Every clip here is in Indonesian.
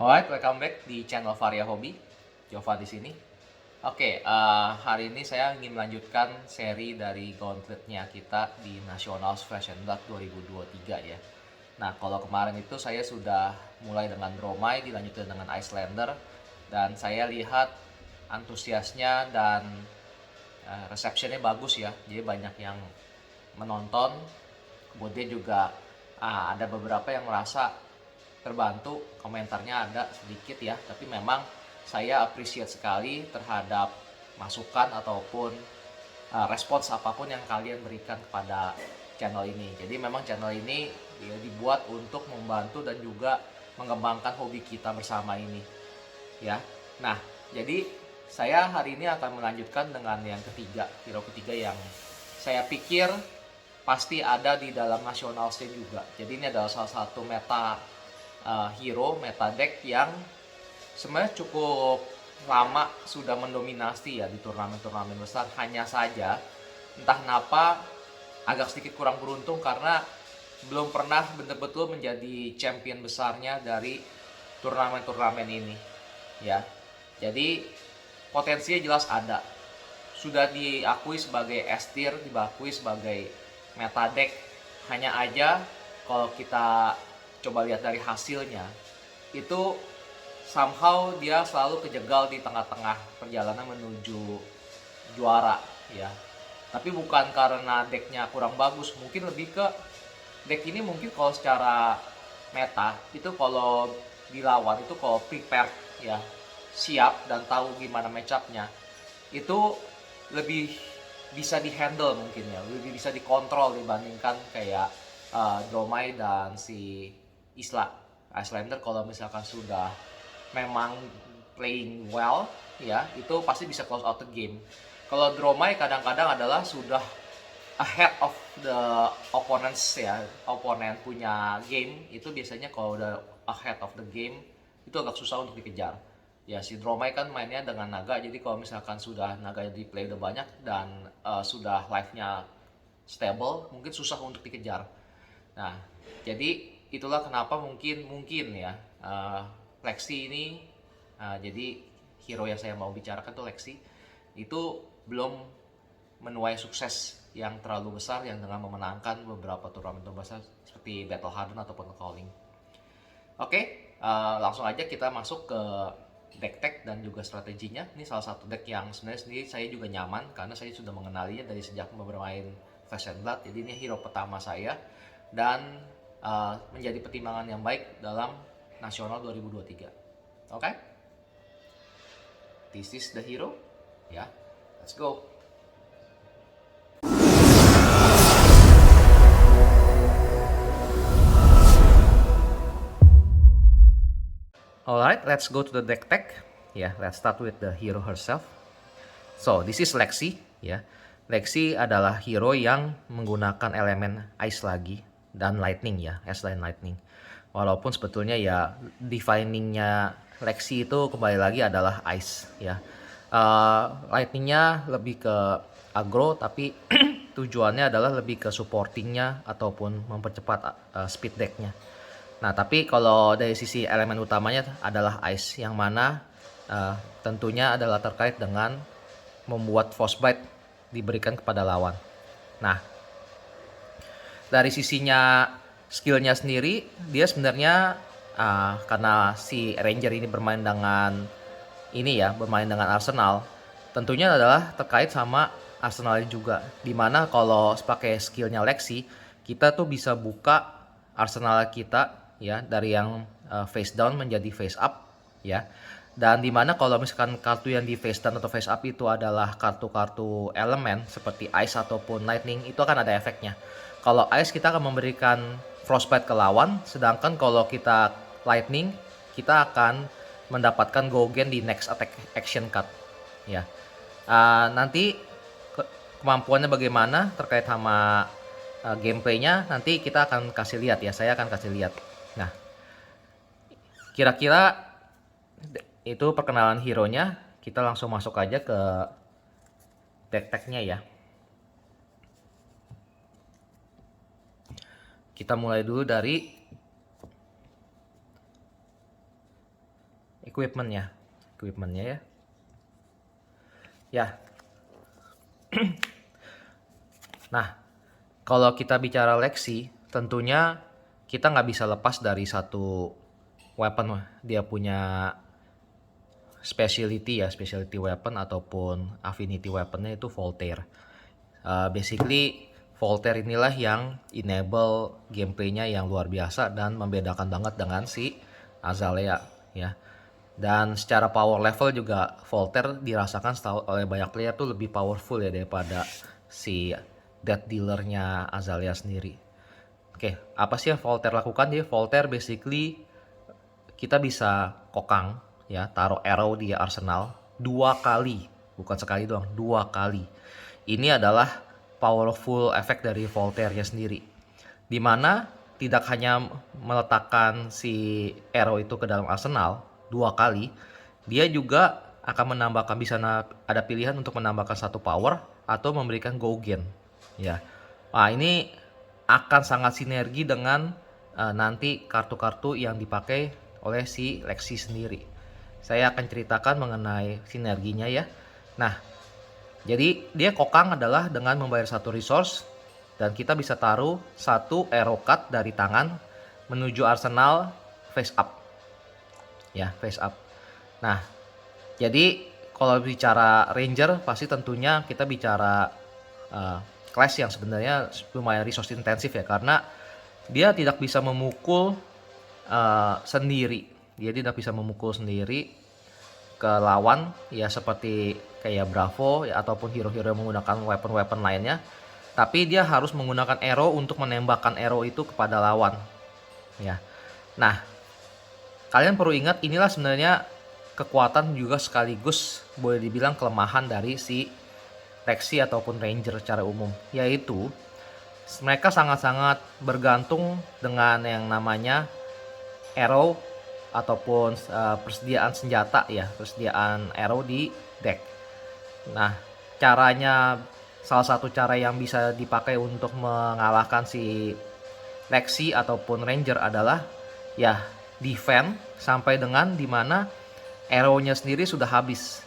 Alright, welcome back di channel Varia Hobi. Jova di sini. Oke, hari ini saya ingin melanjutkan seri dari gauntletnya kita di Nationals Fashion Blood 2023 ya. Nah, kalau kemarin itu saya sudah mulai dengan Dromai, dilanjutkan dengan Icelander, dan saya lihat antusiasnya dan receptionnya bagus ya. Jadi banyak yang menonton. Kemudian juga ada beberapa yang merasa terbantu, komentarnya ada sedikit ya, tapi memang saya appreciate sekali terhadap masukan ataupun respons apapun yang kalian berikan kepada channel ini. Jadi memang channel ini ya, dibuat untuk membantu dan juga mengembangkan hobi kita bersama ini ya. Nah, jadi saya hari ini akan melanjutkan dengan yang ketiga, hero ketiga yang saya pikir pasti ada di dalam nasional scene juga. Jadi ini adalah salah satu meta hero, meta deck yang sebenarnya cukup lama sudah mendominasi ya di turnamen-turnamen besar. Hanya saja entah kenapa agak sedikit kurang beruntung karena belum pernah betul-betul menjadi champion besarnya dari turnamen-turnamen ini ya. Jadi potensinya jelas ada, sudah diakui sebagai S tier, diakui sebagai meta deck. Hanya aja kalau kita coba lihat dari hasilnya, itu somehow dia selalu kejegal di tengah-tengah perjalanan menuju juara ya. Tapi bukan karena decknya kurang bagus, mungkin lebih ke deck ini mungkin kalau secara meta itu kalau dilawan itu kalau prepare ya, siap dan tahu gimana matchupnya, itu lebih bisa dihandle mungkin ya, lebih bisa dikontrol dibandingkan kayak Dromai dan si Icelander. Kalau misalkan sudah memang playing well ya, itu pasti bisa close out the game. Kalau Dromai kadang-kadang adalah sudah ahead of the opponents ya, opponent punya game itu biasanya kalau udah ahead of the game itu agak susah untuk dikejar ya. Si Dromai kan mainnya dengan naga, jadi kalau misalkan sudah naga di play udah banyak dan sudah life-nya stable, mungkin susah untuk dikejar. Nah, jadi itulah kenapa mungkin ya Lexi ini, jadi hero yang saya mau bicarakan tuh Lexi itu belum menuai sukses yang terlalu besar yang dengan memenangkan beberapa turnamen besar seperti Battle Harden ataupun Calling. Oke, langsung aja kita masuk ke deck tech dan juga strateginya. Ini salah satu deck yang sebenarnya sendiri saya juga nyaman karena saya sudah mengenalinya dari sejak bermain Flesh and Blood. Jadi ini hero pertama saya dan menjadi pertimbangan yang baik dalam Nasional 2023. Oke? This is the hero. Ya, let's go. Alright, let's go to the deck tech. Yeah, let's start with the hero herself. So, this is Lexi. Ya, Lexi adalah hero yang menggunakan elemen ice lagi dan lightning ya, ice dan lightning. Walaupun sebetulnya ya definingnya Lexi itu kembali lagi adalah ice ya. Lightningnya lebih ke aggro, tapi tujuannya adalah lebih ke supportingnya ataupun mempercepat speed decknya. Nah, tapi kalau dari sisi elemen utamanya adalah ice, yang mana tentunya adalah terkait dengan membuat frostbite diberikan kepada lawan. Nah, dari sisinya skillnya sendiri, dia sebenarnya karena si Ranger ini bermain dengan bermain dengan Arsenal, tentunya adalah terkait sama Arsenal juga. Dimana kalau pakai skillnya Lexi, kita tuh bisa buka Arsenal kita ya dari yang face down menjadi face up ya. Dan dimana kalau misalkan kartu yang di face down atau face up itu adalah kartu-kartu elemen seperti ice ataupun lightning, itu akan ada efeknya. Kalau ice kita akan memberikan frostbite ke lawan, sedangkan kalau kita lightning kita akan mendapatkan go again di next attack action card ya. Nanti kemampuannya bagaimana terkait sama gameplaynya nanti kita akan kasih lihat ya, saya akan kasih lihat. Nah, kira-kira itu perkenalan hero-nya. Kita langsung masuk aja ke deck tech-nya ya. Kita mulai dulu dari equipmentnya ya. Ya. Nah, kalau kita bicara Lexi, tentunya kita nggak bisa lepas dari satu weapon. Dia punya specialty weapon ataupun affinity weaponnya itu Voltaire. Basically Voltaire inilah yang enable gameplaynya yang luar biasa dan membedakan banget dengan si Azalea ya. Dan secara power level juga Voltaire dirasakan oleh banyak player tuh lebih powerful ya daripada si Death Dealer-nya Azalea sendiri. Oke, apa sih yang Voltaire lakukan? Dia Voltaire basically kita bisa kokang ya, taruh arrow di arsenal 2 kali, bukan sekali doang, 2 kali. Ini adalah powerful efek dari Voltaire-nya sendiri. Dimana tidak hanya meletakkan si arrow itu ke dalam arsenal 2 kali, dia juga akan menambahkan, bisa ada pilihan untuk menambahkan 1 power atau memberikan Gougen ya. Nah, ini akan sangat sinergi dengan nanti kartu-kartu yang dipakai oleh si Lexi sendiri. Saya akan ceritakan mengenai sinerginya ya. Nah, jadi dia kokang adalah dengan membayar 1 resource dan kita bisa taruh 1 arrow card dari tangan menuju arsenal face up. Ya, face up. Nah, jadi kalau bicara ranger pasti tentunya kita bicara class yang sebenarnya lumayan resource intensif ya, karena dia tidak bisa memukul sendiri. Dia tidak bisa memukul sendiri ke lawan ya, seperti kayak Bravo ya, ataupun hero-hero yang menggunakan weapon-weapon lainnya. Tapi dia harus menggunakan arrow untuk menembakkan arrow itu kepada lawan ya. Nah, kalian perlu ingat inilah sebenarnya kekuatan juga sekaligus boleh dibilang kelemahan dari si Lexi ataupun Ranger secara umum, yaitu mereka sangat-sangat bergantung dengan yang namanya arrow ataupun persediaan senjata ya, persediaan arrow di deck. Nah, salah satu cara yang bisa dipakai untuk mengalahkan si Lexi ataupun Ranger adalah ya defend sampai dengan dimana arrow-nya sendiri sudah habis.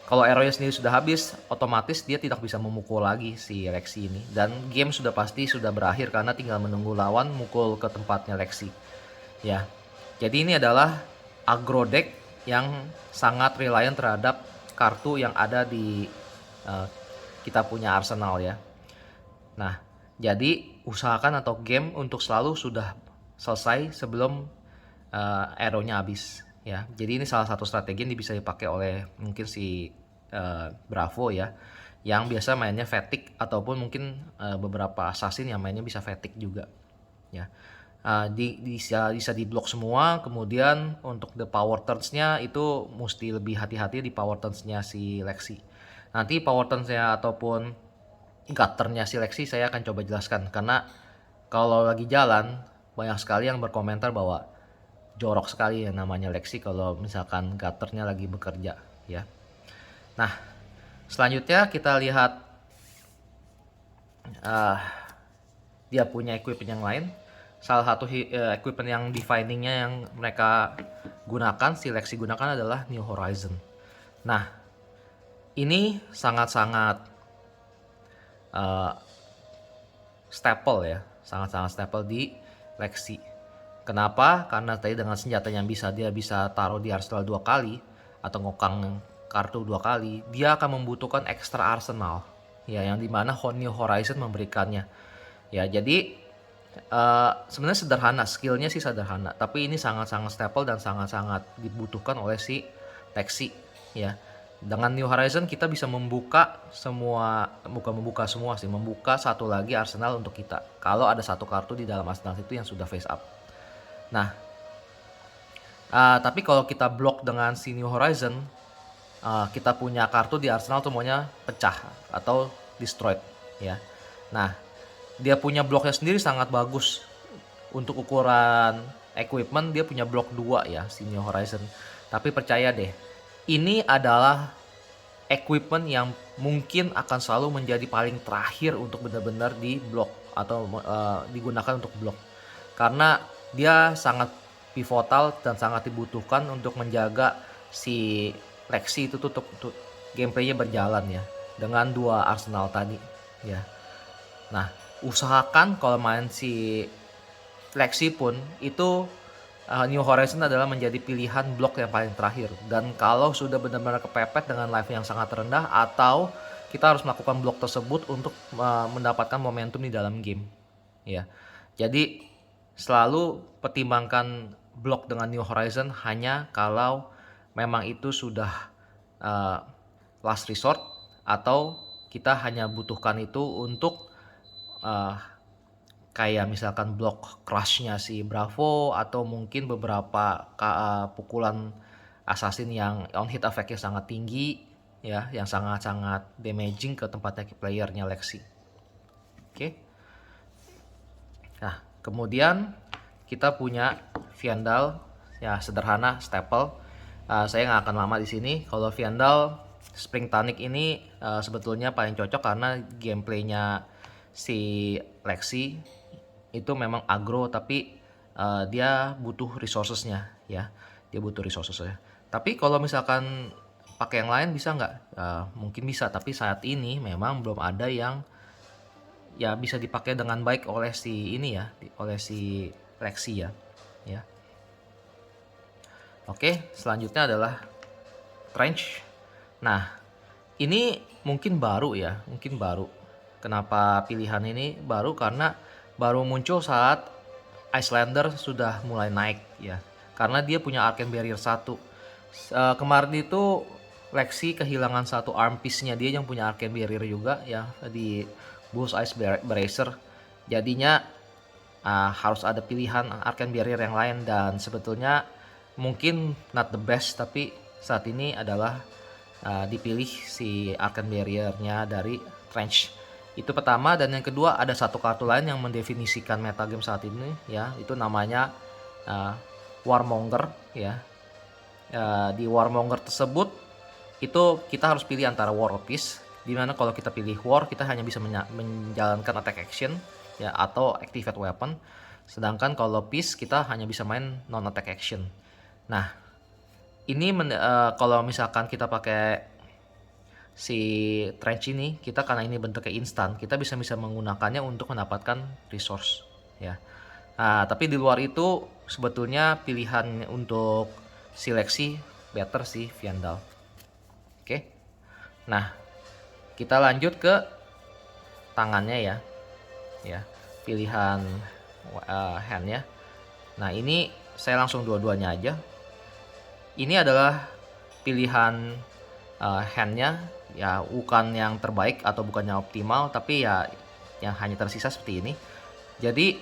Kalau arrow-nya sendiri sudah habis, otomatis dia tidak bisa memukul lagi si Lexi ini. Dan game sudah pasti sudah berakhir karena tinggal menunggu lawan mukul ke tempatnya Lexi. Ya, jadi ini adalah aggro deck yang sangat reliant terhadap kartu yang ada di kita punya arsenal ya. Nah, jadi usahakan atau game untuk selalu sudah selesai sebelum arrow-nya habis ya. Jadi ini salah satu strategi yang bisa dipakai oleh mungkin si Bravo ya, yang biasa mainnya fatigue ataupun mungkin beberapa assassin yang mainnya bisa fatigue juga ya. Bisa diblok semua. Kemudian untuk the power turns-nya itu mesti lebih hati-hati di power turns-nya si Lexi. Nanti power turns-nya ataupun gutternya si Lexi saya akan coba jelaskan, karena kalau lagi jalan banyak sekali yang berkomentar bahwa jorok sekali yang namanya Lexi kalau misalkan gutternya lagi bekerja ya. Nah, selanjutnya kita lihat dia punya equipment yang lain. Salah satu equipment yang definingnya yang mereka gunakan, si Lexi gunakan adalah New Horizon. Nah, ini sangat-sangat staple ya, sangat-sangat staple di Lexi. Kenapa? Karena tadi dengan senjata yang dia bisa taruh di arsenal 2 kali atau ngokang kartu 2 kali, dia akan membutuhkan extra arsenal ya, yang dimana New Horizon memberikannya ya. Jadi sebenarnya sederhana, skillnya sih sederhana, tapi ini sangat-sangat staple dan sangat-sangat dibutuhkan oleh si Lexi ya. Dengan New Horizon kita bisa membuka satu lagi arsenal untuk kita kalau ada satu kartu di dalam arsenal itu yang sudah face up. Nah, tapi kalau kita blok dengan si New Horizon, kita punya kartu di arsenal semuanya pecah atau destroyed ya. Nah, dia punya bloknya sendiri sangat bagus. Untuk ukuran equipment dia punya blok 2 ya, si New Horizon. Tapi percaya deh, ini adalah equipment yang mungkin akan selalu menjadi paling terakhir untuk benar-benar di blok atau digunakan untuk blok. Karena dia sangat pivotal dan sangat dibutuhkan untuk menjaga si Lexi itu tuh gameplaynya berjalan ya dengan dua arsenal tadi ya. Nah, usahakan kalau main si Lexi pun itu New Horizon adalah menjadi pilihan blok yang paling terakhir. Dan kalau sudah benar-benar kepepet dengan life yang sangat rendah, atau kita harus melakukan blok tersebut untuk mendapatkan momentum di dalam game. Ya, jadi selalu pertimbangkan blok dengan New Horizon hanya kalau memang itu sudah last resort, atau kita hanya butuhkan itu untuk kayak misalkan blok crushnya si Bravo, atau mungkin beberapa pukulan assassin yang on hit effect-nya sangat tinggi ya, yang sangat-sangat damaging ke tempatnya playernya Lexi. Oke. Nah, kemudian kita punya Vyandal ya, sederhana staple. Saya nggak akan lama di sini. Kalau Vyandal Spring Tonic ini sebetulnya paling cocok karena gameplaynya si Lexi itu memang agro, tapi dia butuh resourcesnya ya, dia butuh resourcesnya. Tapi kalau misalkan pakai yang lain bisa nggak? Mungkin bisa, tapi saat ini memang belum ada yang ya bisa dipakai dengan baik oleh si ini ya, oleh si Lexi ya. Ya. Oke, selanjutnya adalah Trench. Nah, ini mungkin baru ya, mungkin baru. Kenapa pilihan ini baru? Karena baru muncul saat Icelander sudah mulai naik ya. Karena dia punya Arcane Barrier 1. Kemarin itu Lexi kehilangan satu arm piece-nya dia yang punya Arcane Barrier juga ya di Bull's Ice Bracer. Jadinya harus ada pilihan Arcane Barrier yang lain, dan sebetulnya mungkin not the best, tapi saat ini adalah dipilih si Arcane Barrier-nya dari Trench. Itu pertama, dan yang kedua ada satu kartu lain yang mendefinisikan metagame saat ini ya, itu namanya Warmonger ya. Di Warmonger tersebut itu kita harus pilih antara War or Peace, dimana kalau kita pilih War kita hanya bisa menjalankan attack action ya, atau activate weapon, sedangkan kalau Peace kita hanya bisa main non attack action. Nah, ini kalau misalkan kita pakai si Trench ini, kita karena ini bentuknya instan, kita bisa menggunakannya untuk mendapatkan resource ya. Nah, tapi di luar itu sebetulnya pilihan untuk seleksi better si Vyandal. Oke. Nah, kita lanjut ke tangannya ya. Ya, pilihan handnya. Nah, ini saya langsung dua-duanya aja. Ini adalah pilihan handnya ya, bukan yang terbaik atau bukan yang optimal, tapi ya yang hanya tersisa seperti ini. Jadi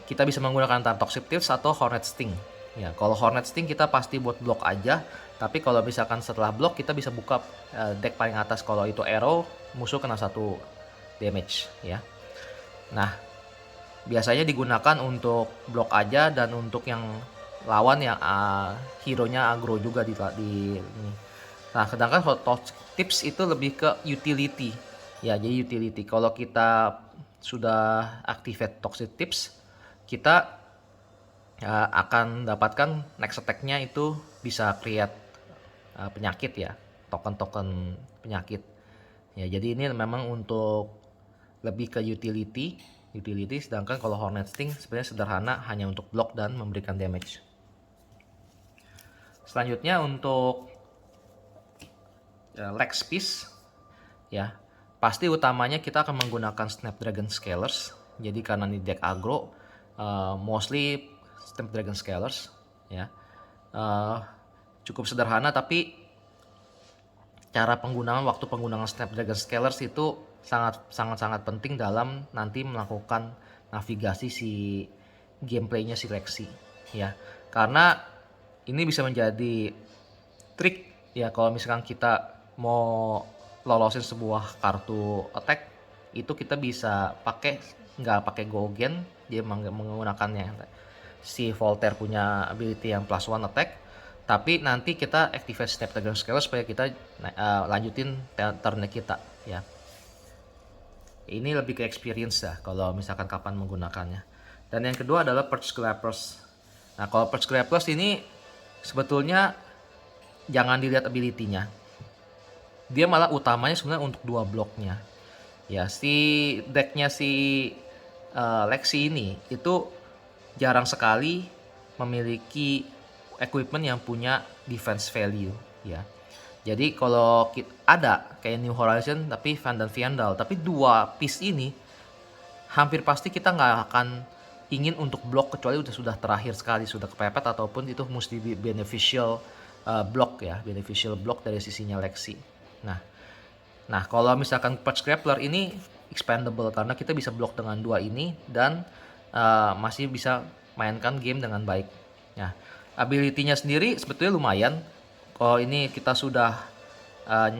kita bisa menggunakan antara Toxic Tips atau Hornet Sting ya. Kalau Hornet Sting kita pasti buat blok aja, tapi kalau misalkan setelah blok kita bisa buka deck paling atas. Kalau itu arrow, musuh kena 1 damage ya. Nah, biasanya digunakan untuk blok aja, dan untuk yang lawan yang hero-nya aggro juga di ini. Nah, sedangkan Toxic Tips itu lebih ke utility ya, jadi utility. Kalau kita sudah activate Toxic Tips, kita akan dapatkan next attack-nya itu bisa create penyakit ya, token-token penyakit ya. Jadi ini memang untuk lebih ke utility, sedangkan kalau Hornet Sting sebenarnya sederhana, hanya untuk block dan memberikan damage. Selanjutnya untuk leg piece ya, pasti utamanya kita akan menggunakan Snapdragon Scalers. Jadi karena ini deck aggro, mostly Snapdragon Scalers ya. Cukup sederhana, tapi cara penggunaan, waktu penggunaan Snapdragon Scalers itu sangat penting dalam nanti melakukan navigasi si gameplaynya si Lexi ya. Karena ini bisa menjadi trik ya, kalau misalkan kita mau lolosin sebuah kartu attack, itu kita bisa nggak pakai Gogen, dia menggunakannya si Voltaire punya ability yang +1 attack, tapi nanti kita activate Snapdragon Scaler supaya kita lanjutin turn kita ya. Ini lebih ke experience ya kalau misalkan kapan menggunakannya. Dan yang kedua adalah Purge Clappers. Nah, kalau Purge Clappers ini sebetulnya jangan dilihat ability-nya. Dia malah utamanya sebenarnya untuk 2 bloknya. Ya, si decknya si Lexi ini itu jarang sekali memiliki equipment yang punya defense value ya. Jadi kalau ada kayak New Horizon tapi Vandal, tapi 2 piece ini hampir pasti kita nggak akan ingin untuk blok kecuali sudah terakhir sekali, sudah kepepet ataupun itu mesti beneficial block ya, beneficial block dari sisinya Lexi. Nah, kalau misalkan Patch Grappler ini expandable karena kita bisa blok dengan 2 ini dan masih bisa mainkan game dengan baik. Nah, ability-nya sendiri sebetulnya lumayan. Kalau ini kita sudah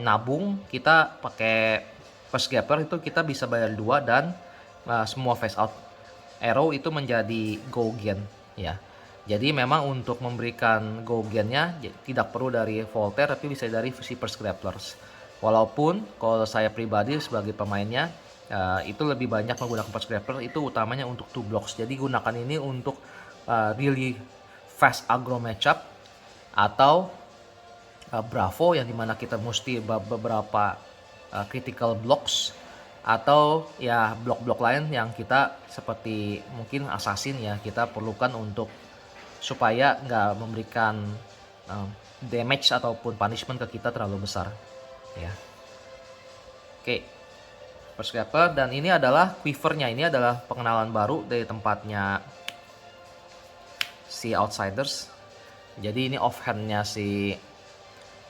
nabung, kita pakai Patch Grappler itu kita bisa bayar 2 dan semua face out arrow itu menjadi go gen ya. Jadi memang untuk memberikan go gennya tidak perlu dari Voltaire tapi bisa dari si Patch Grapplers. Walaupun kalau saya pribadi sebagai pemainnya itu lebih banyak menggunakan Patch Grappler itu utamanya untuk 2 blocks. Jadi gunakan ini untuk really fast aggro matchup atau Bravo yang dimana kita mesti beberapa critical blocks atau ya blok-blok lain yang kita seperti mungkin assassin ya kita perlukan untuk supaya nggak memberikan damage ataupun punishment ke kita terlalu besar ya. Oke, First Grapple dan ini adalah quivernya, ini adalah pengenalan baru dari tempatnya si Outsiders. Jadi ini offhandnya si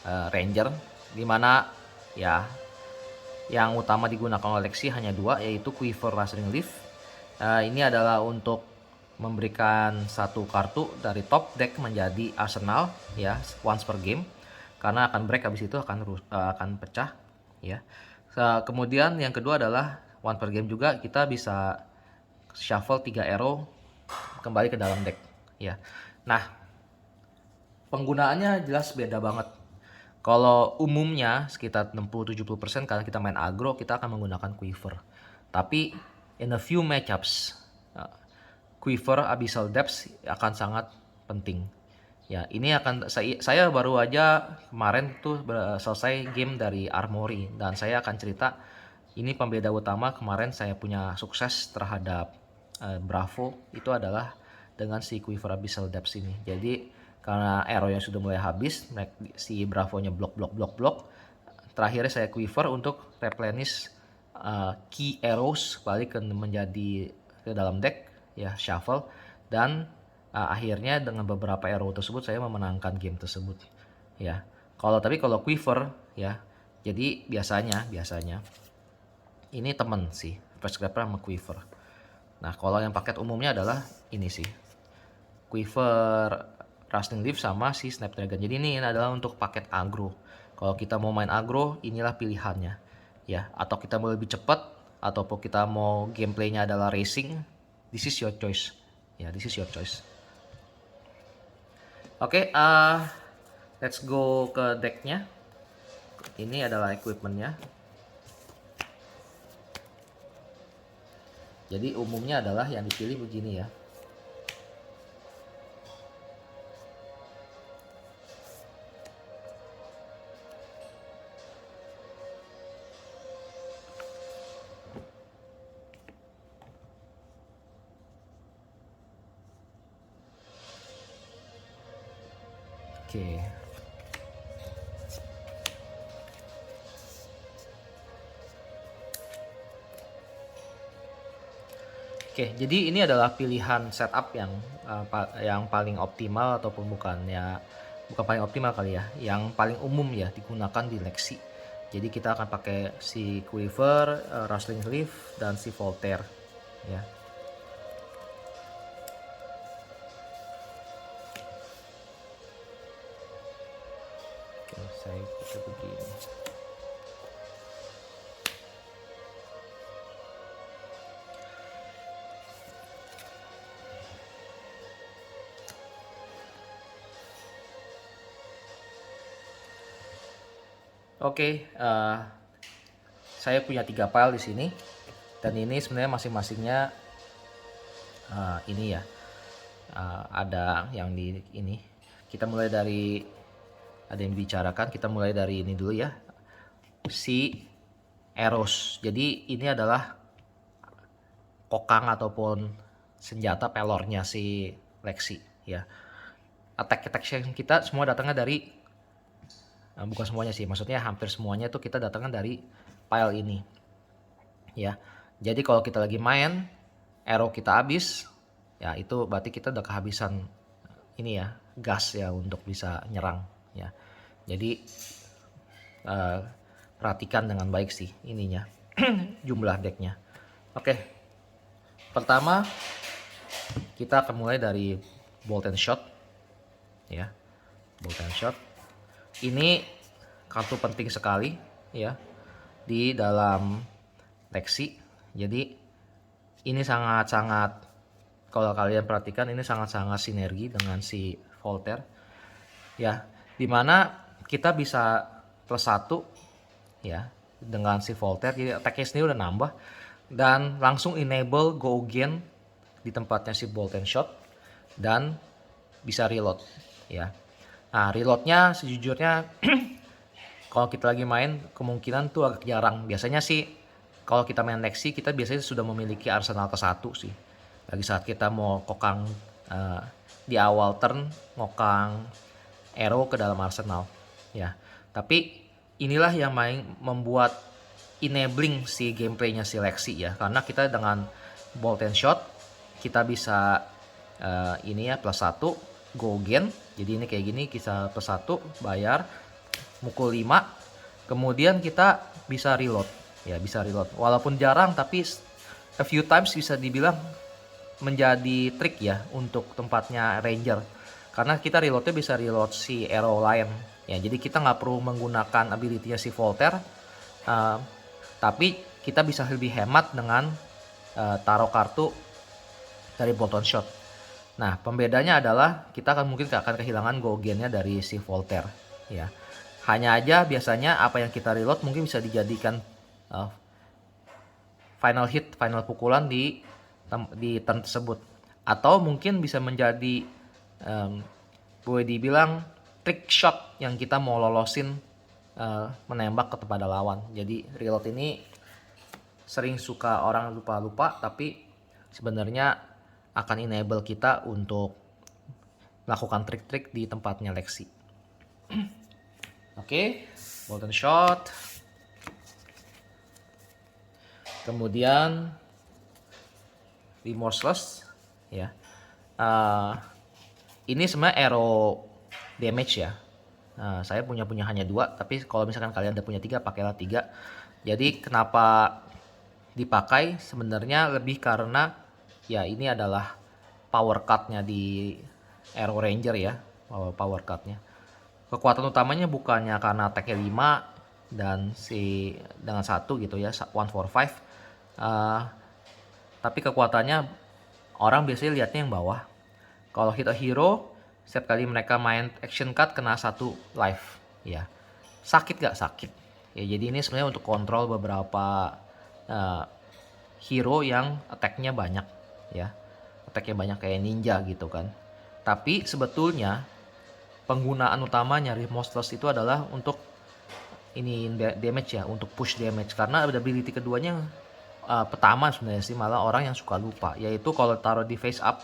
Ranger dimana ya yang utama digunakan oleh Lexi hanya 2 yaitu Quiver Rustling Leaf. Ini adalah untuk memberikan satu kartu dari top deck menjadi arsenal ya once per game karena akan break habis itu akan pecah ya. Kemudian yang kedua adalah one per game juga kita bisa shuffle 3 arrow kembali ke dalam deck ya. Nah, penggunaannya jelas beda banget. Kalau umumnya sekitar 60-70% karena kita main aggro kita akan menggunakan Quiver. Tapi in a few matchups Quiver Abyssal Depths akan sangat penting. Ya, ini akan saya baru aja kemarin tuh selesai game dari Armory dan saya akan cerita ini pembeda utama kemarin saya punya sukses terhadap Bravo itu adalah dengan si Quiver Abyssal Depths ini. Jadi karena arrow yang sudah mulai habis, si Bravo-nya blok. Terakhirnya saya Quiver untuk replenish key arrows balik menjadi ke dalam deck ya shuffle dan akhirnya dengan beberapa arrow tersebut saya memenangkan game tersebut ya. Kalau Quiver ya, jadi biasanya ini temen sih First Grapple sama Quiver. Nah kalau yang paket umumnya adalah ini sih Quiver Rustling Leaf sama si Snapdragon. Jadi ini adalah untuk paket agro. Kalau kita mau main agro, inilah pilihannya. Ya, atau kita mau lebih cepat ataupun kita mau gameplaynya adalah racing, this is your choice. Ya, this is your choice. Oke, let's go ke decknya. Ini adalah equipmentnya. Jadi umumnya adalah yang dipilih begini ya. Oke. Oke, jadi ini adalah pilihan setup yang paling optimal ataupun bukan paling optimal kali ya, yang paling umum ya digunakan di Lexi. Jadi kita akan pakai si Quiver, Rustling Leaf dan si Voltaire ya. Oke, saya pakai begini. Oke, saya punya 3 file di sini dan ini sebenarnya masing-masingnya ini ya ada yang di ini. Kita mulai dari ada yang dibicarakan. Kita mulai dari ini dulu ya, si Eros. Jadi ini adalah kokang ataupun senjata pelornya si Lexi ya. Attack kita semua datangnya dari bukan semuanya sih, maksudnya hampir semuanya itu kita datangnya dari pile ini ya. Jadi kalau kita lagi main, arrow kita habis ya, itu berarti kita udah kehabisan ini ya, gas ya untuk bisa nyerang ya. Jadi perhatikan dengan baik sih ininya jumlah decknya. Oke, pertama kita akan mulai dari bolt and shot ya. Bolt and shot ini kartu penting sekali ya di dalam Lexi. Jadi ini sangat-sangat, kalau kalian perhatikan, ini sangat-sangat sinergi dengan si Voltaire ya, dimana kita bisa +1 ya dengan si Voltaire. Jadi attack-nya sendiri udah nambah dan langsung enable go again di tempatnya si bolt and shot dan bisa reload ya. Nah, reloadnya sejujurnya kalau kita lagi main kemungkinan tuh agak jarang. Biasanya sih kalau kita main Lexi kita biasanya sudah memiliki arsenal ke-1 sih. Lagi saat kita mau kokang di awal turn, ngokang arrow ke dalam arsenal ya. Tapi inilah yang membuat enabling si gameplaynya si Lexi ya. Karena kita dengan bolt and shot kita bisa ini ya +1 go again. Jadi ini kayak gini, kita +1 bayar mukul 5, kemudian kita bisa reload ya, bisa reload walaupun jarang, tapi a few times bisa dibilang menjadi trik ya untuk tempatnya ranger, karena kita reloadnya bisa reload si arrow lion ya. Jadi kita nggak perlu menggunakan ability-nya si Voltaire, tapi kita bisa lebih hemat dengan taruh kartu dari bolt and shot. Nah, pembedanya adalah kita mungkin akan kehilangan go again-nya dari si Voltaire ya. Hanya aja biasanya apa yang kita reload mungkin bisa dijadikan final hit, final pukulan di turn tersebut, atau mungkin bisa menjadi boleh dibilang trick shot yang kita mau lolosin menembak kepada lawan. Jadi reload ini sering suka orang lupa-lupa, tapi sebenarnya akan enable kita untuk melakukan trik-trik di tempatnya Lexi. Oke, bolt and shot. Kemudian remorseless ya. Ini sebenarnya arrow damage ya. Saya punya hanya 2, tapi kalau misalkan kalian udah punya 3, pakailah 3. Jadi kenapa dipakai sebenarnya lebih karena ya ini adalah power cut-nya di Arrow Ranger ya, power cut-nya. Kekuatan utamanya bukannya karena attack-nya 5 dan si dengan 1 gitu ya, 145. Tapi kekuatannya orang biasanya lihatnya yang bawah. Kalau hit a hero, setiap kali mereka main action card kena 1 life ya. Sakit gak? Sakit. Ya, jadi ini sebenarnya untuk kontrol beberapa hero yang attack-nya banyak ya, attack-nya banyak kayak ninja gitu kan. Tapi sebetulnya penggunaan utamanya remorseless itu adalah untuk ini damage ya, untuk push damage, karena ada ability keduanya pertama sebenarnya sih malah orang yang suka lupa, yaitu kalau taruh di face up,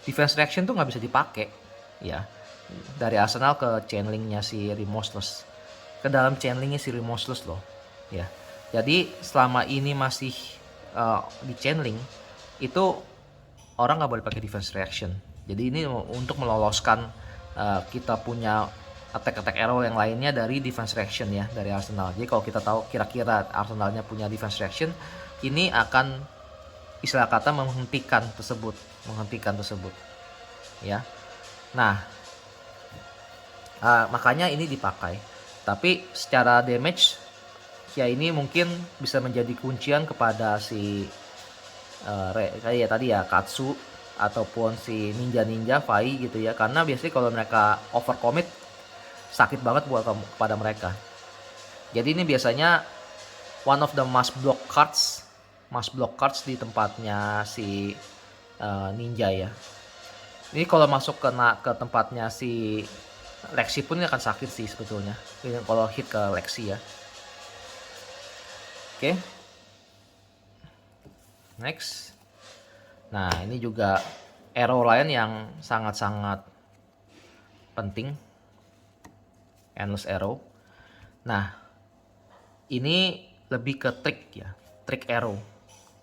defense reaction tuh nggak bisa dipakai ya, dari arsenal ke channelingnya si remorseless, ke dalam channelingnya si remorseless loh ya. Jadi selama ini masih di channeling itu orang nggak boleh pakai defense reaction. Jadi ini untuk meloloskan kita punya attack arrow yang lainnya dari defense reaction ya, dari arsenal. Jadi kalau kita tahu kira-kira arsenalnya punya defense reaction, ini akan istilah kata menghentikan tersebut ya. Nah, makanya ini dipakai. Tapi secara damage ya ini mungkin bisa menjadi kuncian kepada si kayak tadi ya Katsu ataupun si ninja Fai gitu ya, karena biasanya kalau mereka overcommit sakit banget buat kepada mereka. Jadi ini biasanya one of the must block cards di tempatnya si ninja ya. Ini kalau masuk ke tempatnya si Lexi pun akan sakit sih sebetulnya kalau hit ke Lexi ya. Oke. Next. Nah, ini juga arrow lain yang sangat-sangat penting. Endless arrow. Nah, ini lebih ke trik ya. Trik arrow.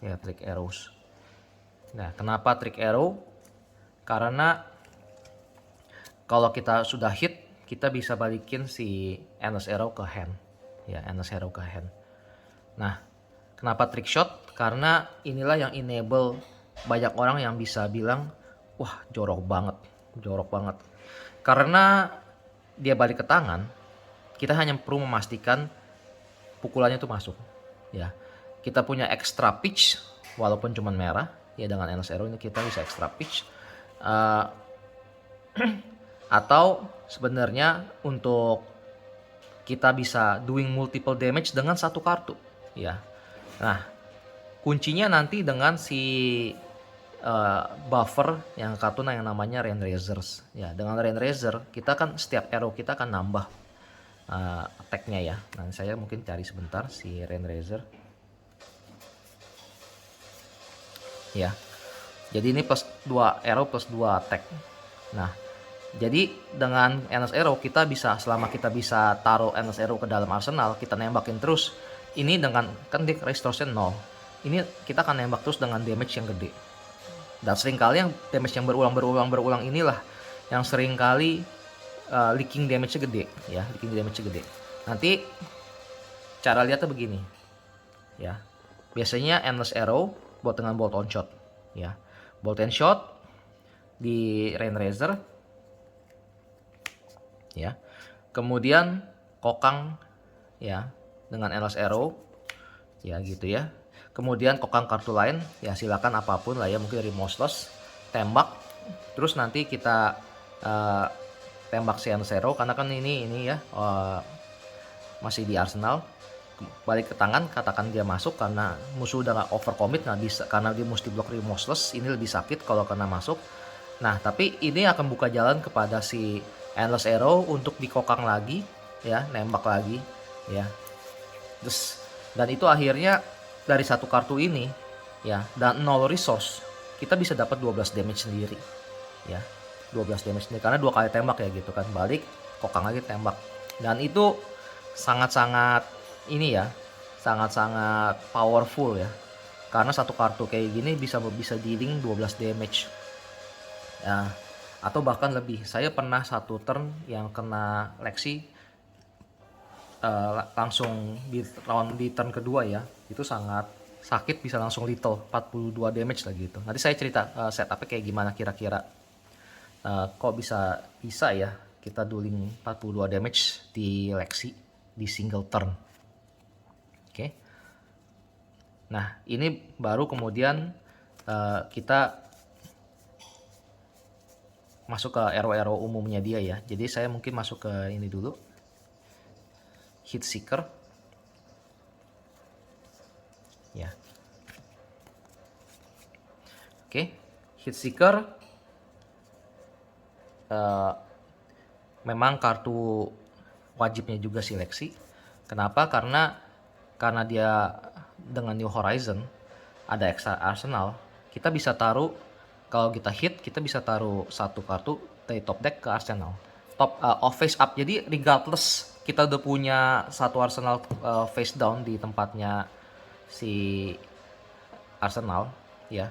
Ya, trik arrows. Nah, kenapa trik arrow? Karena kalau kita sudah hit, kita bisa balikin si endless arrow ke hand. Ya, endless arrow ke hand. Nah, kenapa trick shot? Karena inilah yang enable banyak orang yang bisa bilang, wah jorok banget, jorok banget. Karena dia balik ke tangan, kita hanya perlu memastikan pukulannya itu masuk. Ya, kita punya extra pitch, walaupun cuma merah, ya dengan endless arrow ini kita bisa extra pitch. Atau sebenarnya untuk kita bisa doing multiple damage dengan satu kartu, ya. Nah, kuncinya nanti dengan si buffer yang kartu yang namanya Rain Razors. Ya, dengan Rain Razor kita kan setiap arrow kita akan nambah attack-nya ya. Nah, saya mungkin cari sebentar si Rain Razor. Ya. Jadi ini plus 2 arrow plus 2 attack. Nah, jadi dengan endless arrow kita bisa, selama kita bisa taruh endless arrow ke dalam arsenal, kita nembakin terus. Ini dengan kan dia restoration 0. Ini kita akan nembak terus dengan damage yang gede. Dan seringkali yang damage yang berulang inilah yang seringkali leaking damage-nya gede ya, leaking damage-nya gede. Nanti cara lihatnya begini. Ya. Biasanya endless arrow buat dengan bolt on shot ya. Bolt on shot di Rain Razor ya. Kemudian kokang ya dengan endless arrow ya gitu ya. Kemudian kokang kartu lain ya silakan apapun lah ya, mungkin dari Moslos tembak terus nanti kita tembak si endless arrow karena kan ini ya masih di arsenal, balik ke tangan, katakan dia masuk karena musuh udah nggak overcommit, nggak bisa karena dia mesti blok remorseless, ini lebih sakit kalau kena masuk. Nah, tapi ini akan buka jalan kepada si endless arrow untuk dikokang lagi ya, nembak lagi ya. Terus dan itu akhirnya dari satu kartu ini ya, dan 0 resource kita bisa dapat 12 damage sendiri ya. 12 damage sendiri karena 2 kali tembak ya gitu kan, balik kokang lagi tembak. Dan itu sangat-sangat ini ya, sangat-sangat powerful ya. Karena satu kartu kayak gini bisa dealing 12 damage. Ya, atau bahkan lebih. Saya pernah satu turn yang kena Lexi langsung di turn kedua ya. Itu sangat sakit, bisa langsung lethal 42 damage lagi gitu. Nanti saya cerita setupnya kayak gimana kira-kira. Kok bisa ya kita dueling 42 damage di Lexi di single turn. Oke. Nah, ini baru kemudian kita masuk ke arrow umumnya dia ya. Jadi saya mungkin masuk ke ini dulu. Hit Seeker. Ya. Oke, Hit Seeker memang kartu wajibnya juga seleksi. Kenapa? Karena dia dengan New Horizon ada extra arsenal, kita bisa taruh, kalau kita hit kita bisa taruh satu kartu dari top deck ke arsenal, top off face up. Jadi regardless kita udah punya satu arsenal face down di tempatnya si arsenal ya,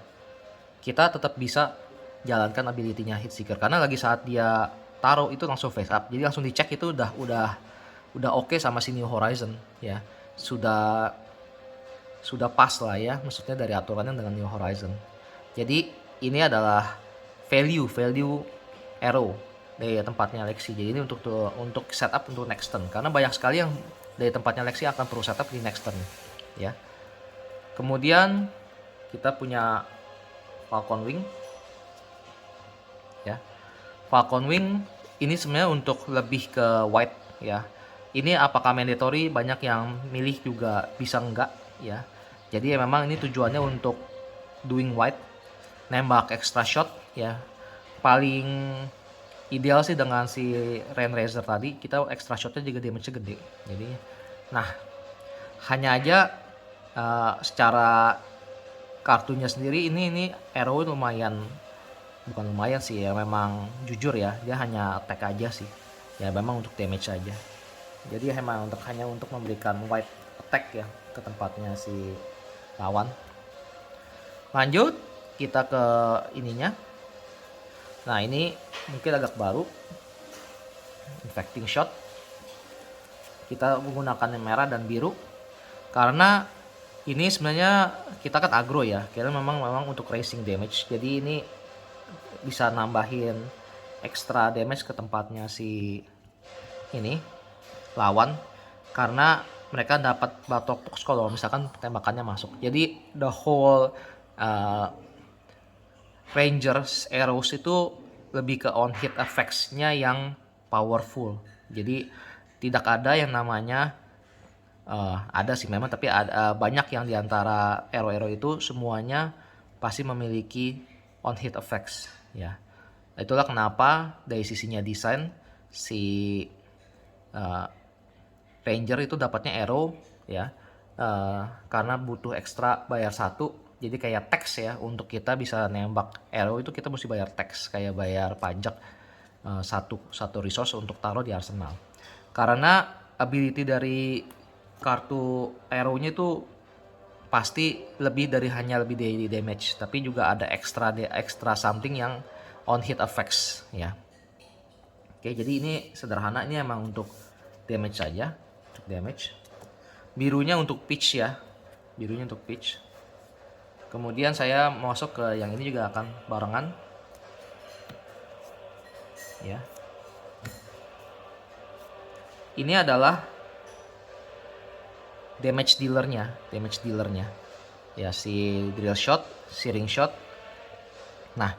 kita tetap bisa jalankan ability-nya Hit Seeker karena lagi saat dia taruh itu langsung face up, jadi langsung dicek itu udah oke sama si New Horizon ya, sudah pas lah ya, maksudnya dari aturannya dengan New Horizon. Jadi ini adalah value arrow dari tempatnya Lexi. Jadi ini untuk setup untuk next turn, karena banyak sekali yang dari tempatnya Lexi akan perlu setup di next turn ya. Kemudian kita punya Falcon Wing ya. Falcon Wing ini sebenarnya untuk lebih ke white ya. Ini apakah mandatory? Banyak yang milih juga bisa enggak ya. Jadi ya memang ini tujuannya untuk doing white, nembak extra shot ya. Paling ideal sih dengan si Rain Razer tadi, kita extra shotnya juga damage-nya gede. Jadi, nah hanya aja secara kartunya sendiri ini arrow lumayan, bukan lumayan sih ya, memang jujur ya, dia hanya attack aja sih. Ya memang untuk damage aja. Jadi memang hanya untuk memberikan white attack ya ke tempatnya si lawan. Lanjut kita ke ininya. Nah ini mungkin agak baru, infecting shot. Kita menggunakan yang merah dan biru karena ini sebenarnya kita kan aggro ya, karena memang untuk racing damage. Jadi ini bisa nambahin extra damage ke tempatnya si ini lawan, karena mereka dapat batok box kalau misalkan tembakannya masuk. Jadi the whole Rangers arrows itu lebih ke on hit effects-nya yang powerful. Jadi tidak ada yang namanya ada sih memang, tapi ada banyak yang diantara arrow-arrow itu semuanya pasti memiliki on hit effects ya. Itulah kenapa dari sisinya desain si Ranger itu dapatnya arrow ya, karena butuh ekstra bayar satu. Jadi kayak tax ya, untuk kita bisa nembak arrow itu kita mesti bayar tax, kayak bayar pajak satu resource untuk taruh di arsenal. Karena ability dari kartu arrow-nya itu pasti lebih dari hanya lebih dari damage, tapi juga ada extra something yang on hit effects ya. Oke, jadi ini sederhana, ini emang untuk damage saja, untuk damage. Birunya untuk pitch ya, birunya untuk pitch. Kemudian saya masuk ke yang ini juga akan barengan ya. Ini adalah damage dealernya ya, si drill shot, searing shot. Nah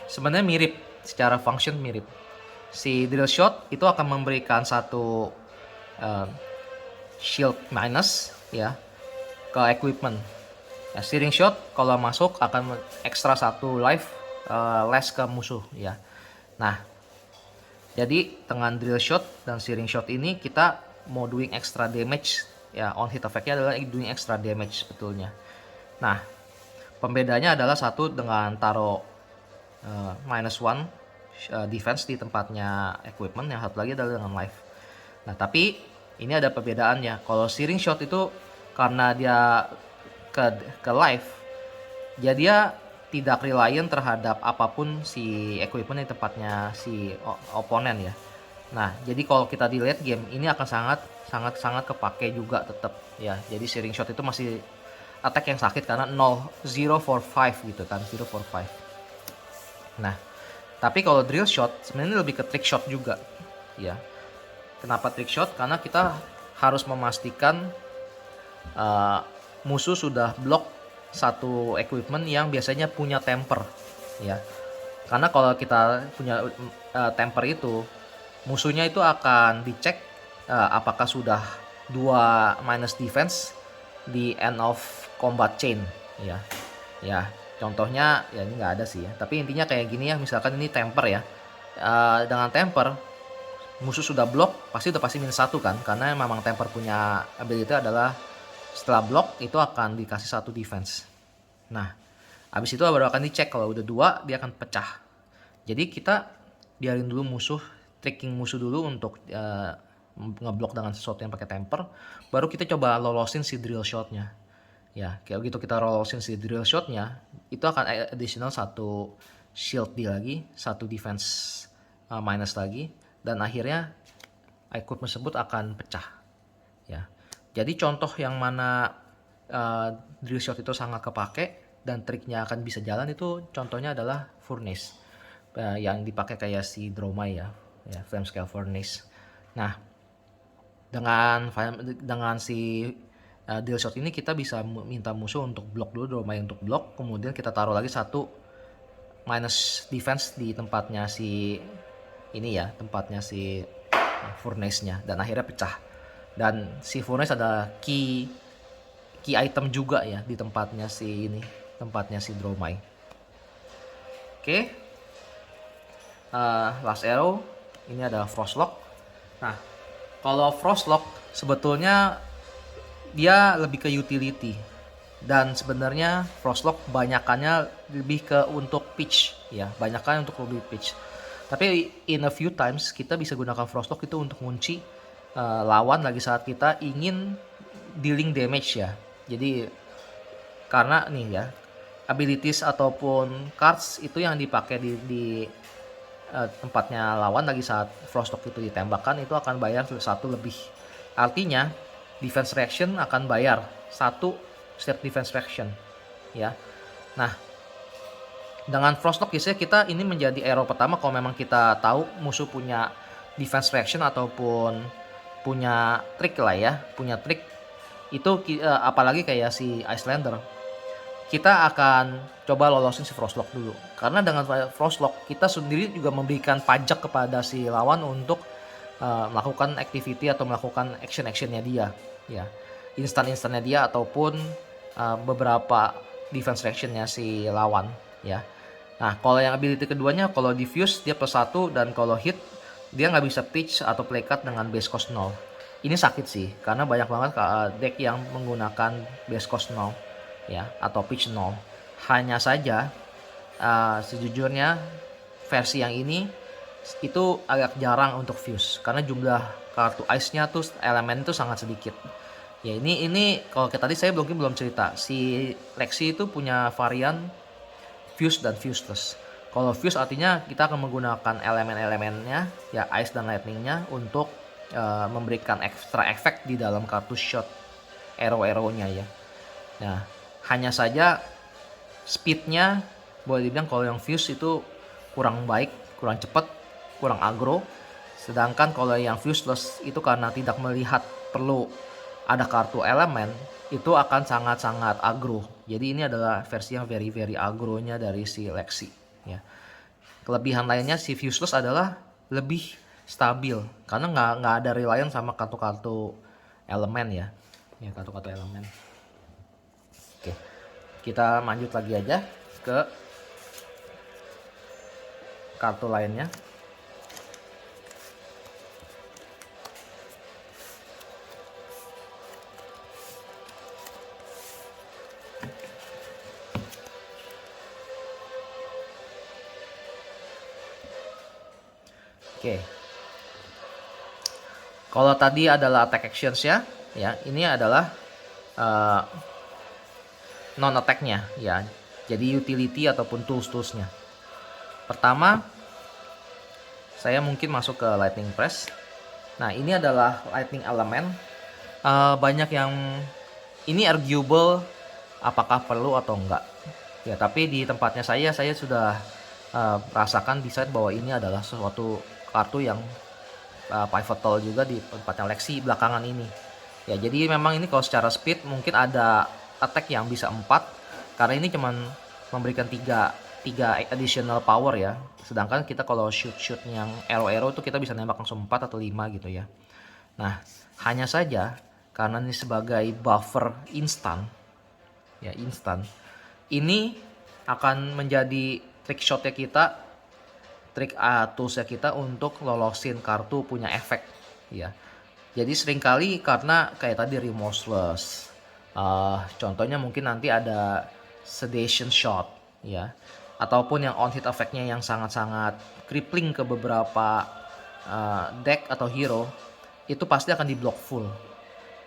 sebenarnya mirip, secara function mirip. Si drill shot itu akan memberikan satu shield minus ya ke equipment. Ya, searing shot kalau masuk akan ekstra satu life less ke musuh ya. Nah, jadi dengan drill shot dan searing shot ini kita mau doing extra damage ya, on hit effect-nya adalah doing extra damage sebetulnya. Nah, pembedanya adalah satu dengan taruh -1 defense di tempatnya equipment, yang satu lagi adalah dengan life. Nah, tapi ini ada perbedaannya. Kalau searing shot itu karena dia ke life, jadi dia tidak reliant terhadap apapun si equipment di tempatnya si oponen ya. Nah, jadi kalau kita di late game ini akan sangat kepake juga tetap ya. Jadi searing shot itu masih attack yang sakit karena 0 for 5 gitu kan, 0 for 5. Nah, tapi kalau drill shot sebenarnya lebih ke trick shot juga ya. Kenapa trick shot? Karena kita harus memastikan musuh sudah blok satu equipment yang biasanya punya temper ya. Karena kalau kita punya temper itu, musuhnya itu akan dicek apakah sudah 2 minus defense di end of combat chain ya. Ya, contohnya ya ini nggak ada sih ya. Tapi intinya kayak gini ya, misalkan ini temper ya. Dengan temper musuh sudah blok pasti udah pasti -1 kan, karena memang temper punya ability adalah setelah blok itu akan dikasih 1 defense. Nah, habis itu baru akan dicek, kalau udah 2 dia akan pecah. Jadi kita biarin dulu musuh, tricking musuh dulu untuk ngeblok dengan sesuatu yang pakai temper, baru kita coba lolosin si drill shotnya. Ya, kayak gitu kita lolosin si drill shotnya, itu akan additional 1 shield dia lagi, 1 defense minus lagi, dan akhirnya equipment tersebut akan pecah. Ya. Jadi contoh yang mana drill shot itu sangat kepake dan triknya akan bisa jalan itu contohnya adalah furnace yang dipakai kayak si Dromai ya flame scale furnace. Nah, dengan si drill shot ini kita bisa minta musuh untuk blok dulu, Dromai untuk blok, kemudian kita taruh lagi 1 minus defense di tempatnya si ini ya, tempatnya si furnace-nya, dan akhirnya pecah. Dan si furnace ada key item juga ya di tempatnya si ini, tempatnya si Dromai. Oke. Last Arrow, ini ada Frostlock. Nah, kalau Frostlock sebetulnya dia lebih ke utility, dan sebenarnya Frostlock banyakannya lebih ke untuk pitch ya, banyakan untuk lebih pitch. Tapi in a few times kita bisa gunakan Frostlock itu untuk kunci lawan lagi saat kita ingin dealing damage ya. Jadi karena nih ya, abilities ataupun cards itu yang dipakai di tempatnya lawan lagi saat Frostlock itu ditembakkan itu akan bayar satu lebih. Artinya defense reaction akan bayar satu setiap defense reaction ya. Nah, dengan Frostlock biasanya kita ini menjadi arrow pertama kalau memang kita tahu musuh punya defense reaction ataupun punya trik lah ya, punya trik itu apalagi kayak si Icelander. Kita akan coba lolosin si Frostlock dulu. Karena dengan Frostlock kita sendiri juga memberikan pajak kepada si lawan untuk melakukan activity atau melakukan action-actionnya dia. Ya, instan-instannya dia ataupun beberapa defense reactionnya si lawan. Ya. Nah, kalau yang ability keduanya, kalau diffuse dia +1 dan kalau hit dia nggak bisa pitch atau play cut dengan base cost 0. Ini sakit sih, karena banyak banget deck yang menggunakan base cost 0 ya atau pitch 0. Hanya saja sejujurnya versi yang ini itu agak jarang untuk fuse karena jumlah kartu ice-nya tuh elemen itu sangat sedikit. Ya ini kalau tadi saya belum cerita, si Lexi itu punya varian fuse dan fuseless. Kalau fuse artinya kita akan menggunakan elemen-elemennya ya ice dan lightning-nya untuk memberikan extra efek di dalam kartu shot arrow-arrow-nya ya. Nah, hanya saja speednya boleh dibilang kalau yang fuse itu kurang baik, kurang cepat, kurang agro. Sedangkan kalau yang fuseless itu karena tidak melihat perlu ada kartu elemen, itu akan sangat-sangat agro. Jadi ini adalah versi yang very agronya dari si Lexi ya. Kelebihan lainnya si fuseless adalah lebih stabil karena nggak ada reliance sama kartu-kartu elemen ya. Ya kartu-kartu elemen. Oke. Kita lanjut lagi aja ke kartu lainnya. Oke. Kalau tadi adalah attack actions ya, ini adalah non attack-nya ya. Jadi utility ataupun tools-toolsnya. Pertama, saya mungkin masuk ke lightning press. Nah, ini adalah lightning element. Banyak yang ini arguable apakah perlu atau enggak. Ya, tapi di tempatnya saya sudah rasakan desain bahwa ini adalah sesuatu kartu yang pivotal juga di tempatnya Lexi belakangan ini. Ya, jadi memang ini kalau secara speed mungkin ada attack yang bisa 4 karena ini cuman memberikan 3 additional power ya. Sedangkan kita kalau shoot yang arrow itu kita bisa nembak langsung 4 atau 5 gitu ya. Nah, hanya saja karena ini sebagai buffer instan ya, ini akan menjadi trick shotnya kita, trik toolsnya kita untuk lolosin kartu punya efek ya. Jadi seringkali karena kayak tadi remorseless, contohnya mungkin nanti ada sedation shot ya, ataupun yang on hit efeknya yang sangat-sangat crippling ke beberapa deck atau hero, itu pasti akan di block full,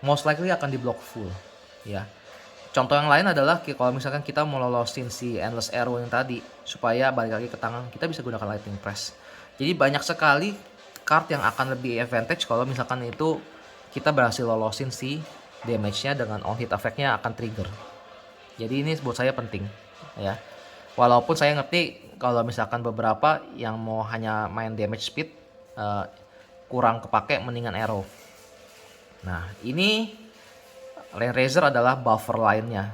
most likely akan di block full ya. Contoh yang lain adalah kalau misalkan kita mau lolosin si Endless Arrow yang tadi supaya balik lagi ke tangan, kita bisa gunakan Lightning Press. Jadi banyak sekali card yang akan lebih advantage kalau misalkan itu kita berhasil lolosin si damage-nya dengan on hit effect-nya akan trigger. Jadi ini buat saya penting ya. Walaupun saya ngerti kalau misalkan beberapa yang mau hanya main damage speed kurang kepake, mendingan arrow. Nah, ini Lane Raiser adalah buffer lainnya.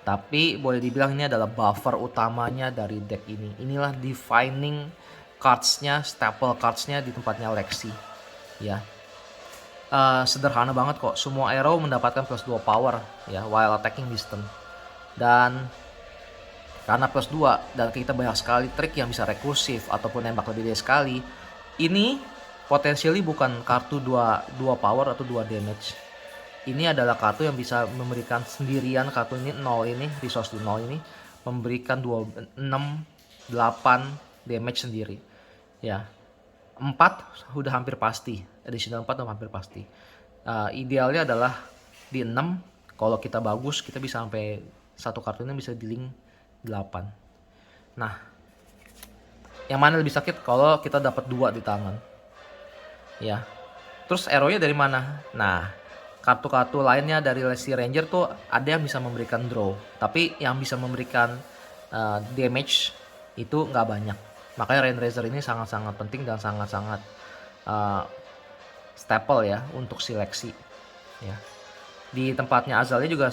Tapi boleh dibilang ini adalah buffer utamanya dari deck ini. Inilah defining cards-nya, staple cards-nya di tempatnya Lexi. Ya. Sederhana banget kok. Semua arrow mendapatkan +2 power ya while attacking distance. Dan Karena plus 2 dan kita banyak sekali trik yang bisa rekursif ataupun nembak lebih dari sekali. Ini potensially bukan kartu 2 power atau 2 damage. Ini adalah kartu yang bisa memberikan sendirian, kartu ini 0 ini, resource di 0 ini memberikan 6, 8 damage sendiri. Ya. 4 udah hampir pasti, additional 4 udah hampir pasti. Idealnya adalah di 6, kalau kita bagus kita bisa sampai satu kartu ini bisa di link 8. Nah, yang mana lebih sakit kalau kita dapat 2 di tangan. Ya. Terus arrow-nya dari mana? Nah, kartu-kartu lainnya dari Legacy Ranger tuh ada yang bisa memberikan draw, tapi yang bisa memberikan damage itu nggak banyak. Makanya Rainraiser ini sangat-sangat penting dan sangat-sangat staple ya untuk seleksi. Ya. Di tempatnya Azalea juga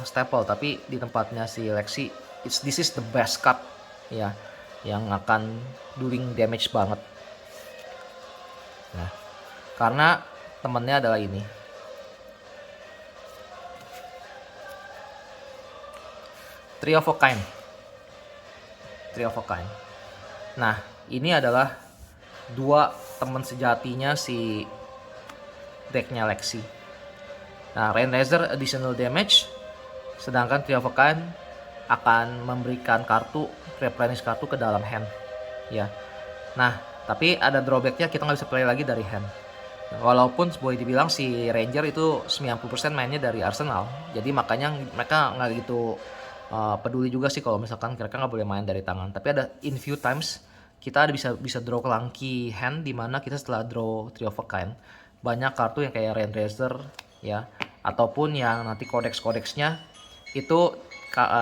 staple, tapi di tempatnya si Lexi, this is the best card ya, yang akan doing damage banget. Nah, karena temennya adalah ini. Three of a Kind. Nah, ini adalah 2 teman sejatinya si decknya Lexi. Nah, Rainraiser additional damage, sedangkan Three of a Kind akan memberikan kartu, replenish kartu ke dalam hand. Ya. Nah, tapi ada drawbacknya, kita nggak bisa play lagi dari hand. Nah, walaupun boleh dibilang si Ranger itu 90% mainnya dari Arsenal, jadi makanya mereka nggak gitu peduli juga sih kalau misalkan mereka nggak boleh main dari tangan. Tapi ada in few times kita bisa draw clunky hand, dimana kita setelah draw Three of a Kind banyak kartu yang kayak Rainraiser ya, ataupun yang nanti kodeks-kodeksnya itu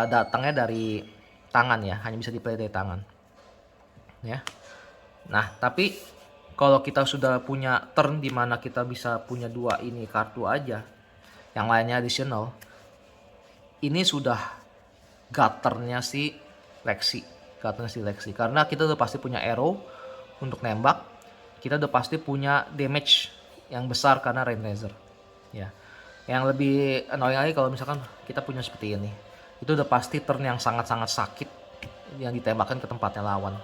datangnya dari tangan ya, hanya bisa di play dari tangan ya. Nah, tapi kalau kita sudah punya turn dimana kita bisa punya 2 ini kartu aja, yang lainnya additional, ini sudah gutternya si Lexi, karena kita udah pasti punya arrow untuk nembak, kita udah pasti punya damage yang besar karena Rainraiser ya. Yang lebih annoying lagi kalau misalkan kita punya seperti ini, itu udah pasti turn yang sangat-sangat sakit yang ditembakkan ke tempatnya lawan.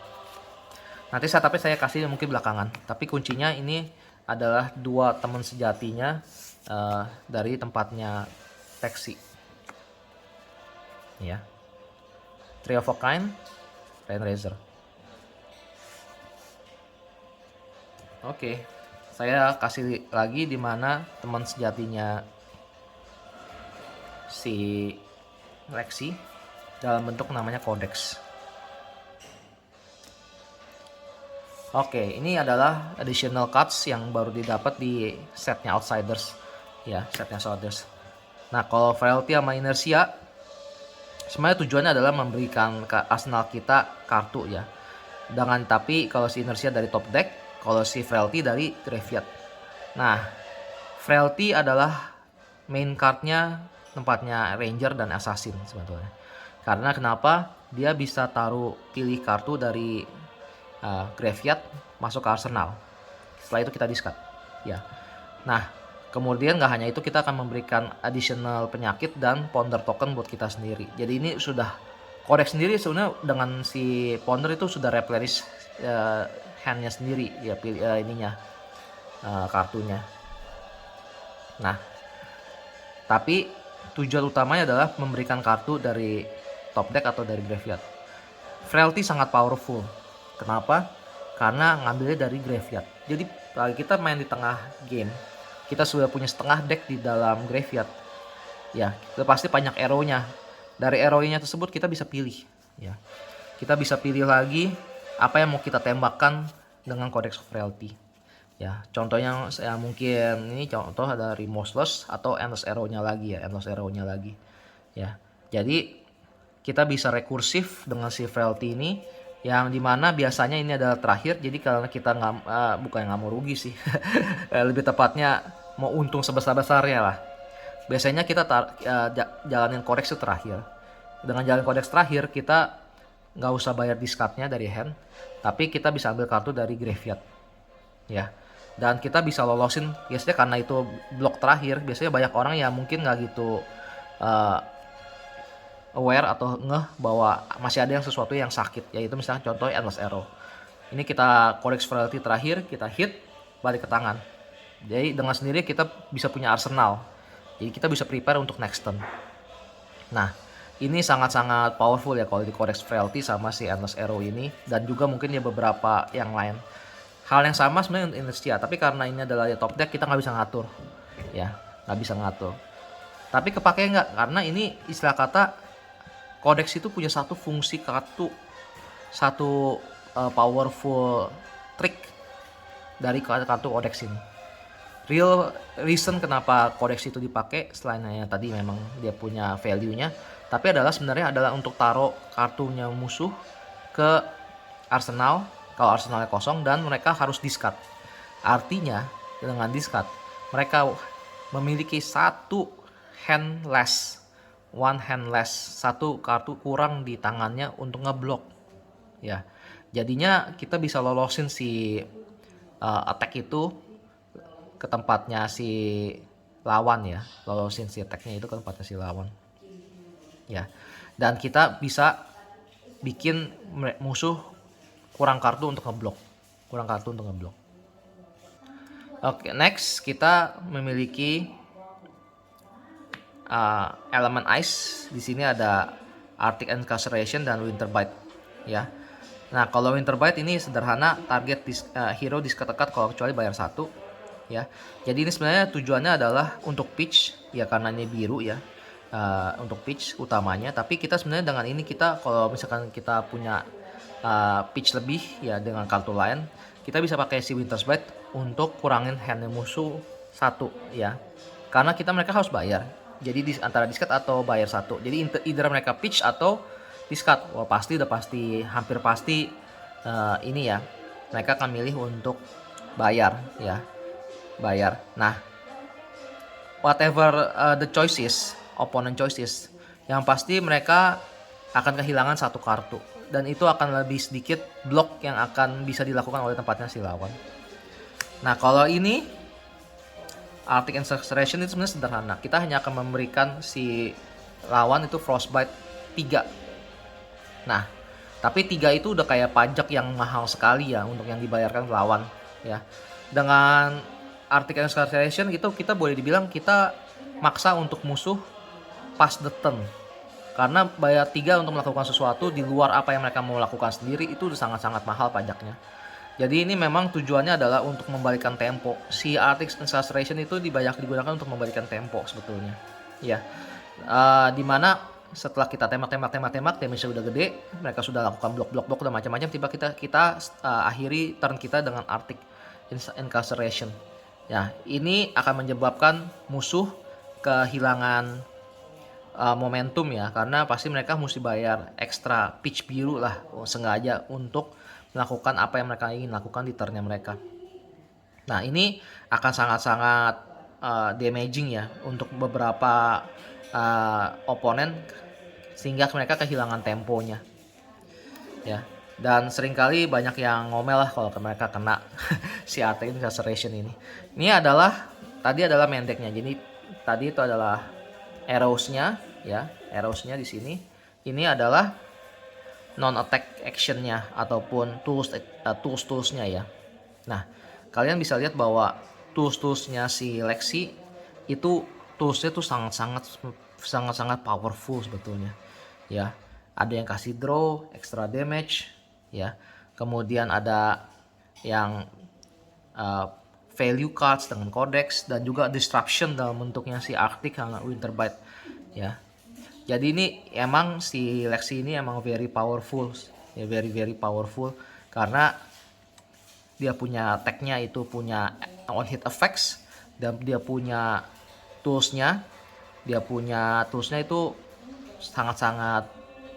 Nanti setupnya saya kasih mungkin belakangan, tapi kuncinya ini adalah 2 teman sejatinya dari tempatnya Lexi ya. Three of a Kind, Rainraiser. Oke, saya kasih lagi di mana teman sejatinya si Lexi dalam bentuk namanya Codex. Oke, ini adalah additional cards yang baru didapat di setnya Outsiders ya, setnya Outsiders. Nah, kalau Frailty sama Inertia sebenarnya tujuannya adalah memberikan ke arsenal kita kartu ya. Tapi kalau si Inertia dari top deck, kalau si Frailty dari graveyard. Nah, Frailty adalah main cardnya tempatnya Ranger dan Assassin sebetulnya. Karena kenapa? Dia bisa pilih kartu dari graveyard masuk ke arsenal. Setelah itu kita discard ya. Nah, kemudian nggak hanya itu, kita akan memberikan additional penyakit dan ponder token buat kita sendiri. Jadi ini sudah Codex sendiri sebenarnya dengan si ponder itu sudah replenish handnya sendiri ya, kartunya. Nah, tapi tujuan utamanya adalah memberikan kartu dari top deck atau dari graveyard. Frailty sangat powerful. Kenapa? Karena ngambilnya dari graveyard. Jadi kalau kita main di tengah game, kita sudah punya setengah deck di dalam graveyard. Ya, kita pasti banyak arrow-nya. Dari arrow-nya tersebut kita bisa pilih. Ya, kita bisa pilih lagi apa yang mau kita tembakkan dengan Codex of Frailty. Ya, contohnya saya mungkin ini contoh ada Remorseless atau Endless Arrow-nya lagi ya, Ya, jadi kita bisa rekursif dengan si Frailty ini, yang dimana biasanya ini adalah terakhir. Jadi kalau kita bukan nggak mau rugi sih, lebih tepatnya mau untung sebesar-besarnya lah. Biasanya kita jalanin kodeks itu terakhir. Dengan jalan kodeks terakhir kita nggak usah bayar discardnya dari hand, tapi kita bisa ambil kartu dari graveyard ya. Dan kita bisa lolosin biasanya, karena itu blok terakhir. Biasanya banyak orang yang mungkin nggak gitu aware atau ngeh bahwa masih ada yang sesuatu yang sakit, yaitu misalnya contoh Endless Arrow. Ini kita Codex Frailty terakhir, kita hit, balik ke tangan. Jadi dengan sendiri kita bisa punya arsenal. Jadi kita bisa prepare untuk next turn. Nah, ini sangat-sangat powerful ya kalau di Codex Frailty sama si Endless Arrow ini. Dan juga mungkin ya beberapa yang lain. Hal yang sama sebenarnya untuk Inertia, tapi karena ini adalah ya top deck, kita nggak bisa ngatur. Ya, nggak bisa ngatur. Tapi kepake nggak? Karena ini istilah kata, Codex itu punya satu fungsi kartu, satu powerful trick dari kartu Codex ini. Real reason kenapa Codex itu dipakai selain yang tadi memang dia punya value-nya, tapi sebenarnya adalah untuk taruh kartunya musuh ke arsenal kalau arsenalnya kosong dan mereka harus discard. Artinya dengan discard mereka memiliki satu hand less, satu kartu kurang di tangannya untuk ngeblok. Ya, jadinya kita bisa lolosin si attack itu ke tempatnya si lawan ya, lolosin si attacknya itu ke tempatnya si lawan. Ya, dan kita bisa bikin musuh kurang kartu untuk ngeblok, Oke, next kita memiliki elemen ice. Di sini ada Arctic Incarceration dan Winterbite ya. Nah, kalau Winterbite ini sederhana, target hero discard kalau kecuali bayar 1 ya. Jadi ini sebenarnya tujuannya adalah untuk pitch ya, karena ini biru ya. Untuk pitch utamanya, tapi kita sebenarnya dengan ini kita kalau misalkan kita punya pitch lebih ya dengan kartu lain, kita bisa pakai si Winterbite untuk kurangin handnya musuh 1 ya. Karena mereka harus bayar. Jadi antara discard atau bayar 1. Jadi either mereka pitch atau discard. Wah, hampir pasti ini ya. Mereka akan milih untuk bayar ya. Bayar. Nah, whatever the choices, opponent choices, yang pasti mereka akan kehilangan 1 kartu. Dan itu akan lebih sedikit blok yang akan bisa dilakukan oleh tempatnya si lawan. Nah, kalau ini Arctic Incarceration itu sebenarnya sederhana. Kita hanya akan memberikan si lawan itu Frostbite 3. Nah, tapi 3 itu udah kayak pajak yang mahal sekali ya untuk yang dibayarkan ke lawan ya. Dengan Arctic Incarceration itu kita boleh dibilang kita maksa untuk musuh pass the turn. Karena bayar 3 untuk melakukan sesuatu di luar apa yang mereka mau lakukan sendiri itu sangat-sangat mahal pajaknya. Jadi ini memang tujuannya adalah untuk membalikan tempo. Si Arctic Incarceration itu digunakan untuk membalikan tempo sebetulnya. Ya, dimana setelah kita tembak, damage udah gede, mereka sudah lakukan blok dan macam-macam. Tiba kita akhiri turn kita dengan Arctic Incarceration. Ya, ini akan menyebabkan musuh kehilangan momentum ya, karena pasti mereka mesti bayar ekstra pitch biru lah sengaja untuk melakukan apa yang mereka ingin lakukan di turnnya mereka. Nah, ini akan sangat-sangat damaging ya untuk beberapa oponen sehingga mereka kehilangan temponya ya. Dan seringkali banyak yang ngomel lah kalau mereka kena si Arctic Incarceration ini. Ini tadi adalah main decknya. Jadi tadi itu adalah arrows-nya ya, arrows-nya di sini. Ini adalah non attack action-nya ataupun tools-nya ya. Nah, kalian bisa lihat bahwa tools-nya si Lexi itu toolsnya tuh sangat-sangat powerful sebetulnya ya. Ada yang kasih draw, extra damage ya. Kemudian ada yang value cards dengan codex dan juga disruption dalam bentuknya si Arctic sama Winterbite ya. Jadi ini emang si Lexi ini emang very powerful ya, very powerful karena dia punya tag-nya itu punya one hit effects dan dia punya toolsnya itu sangat-sangat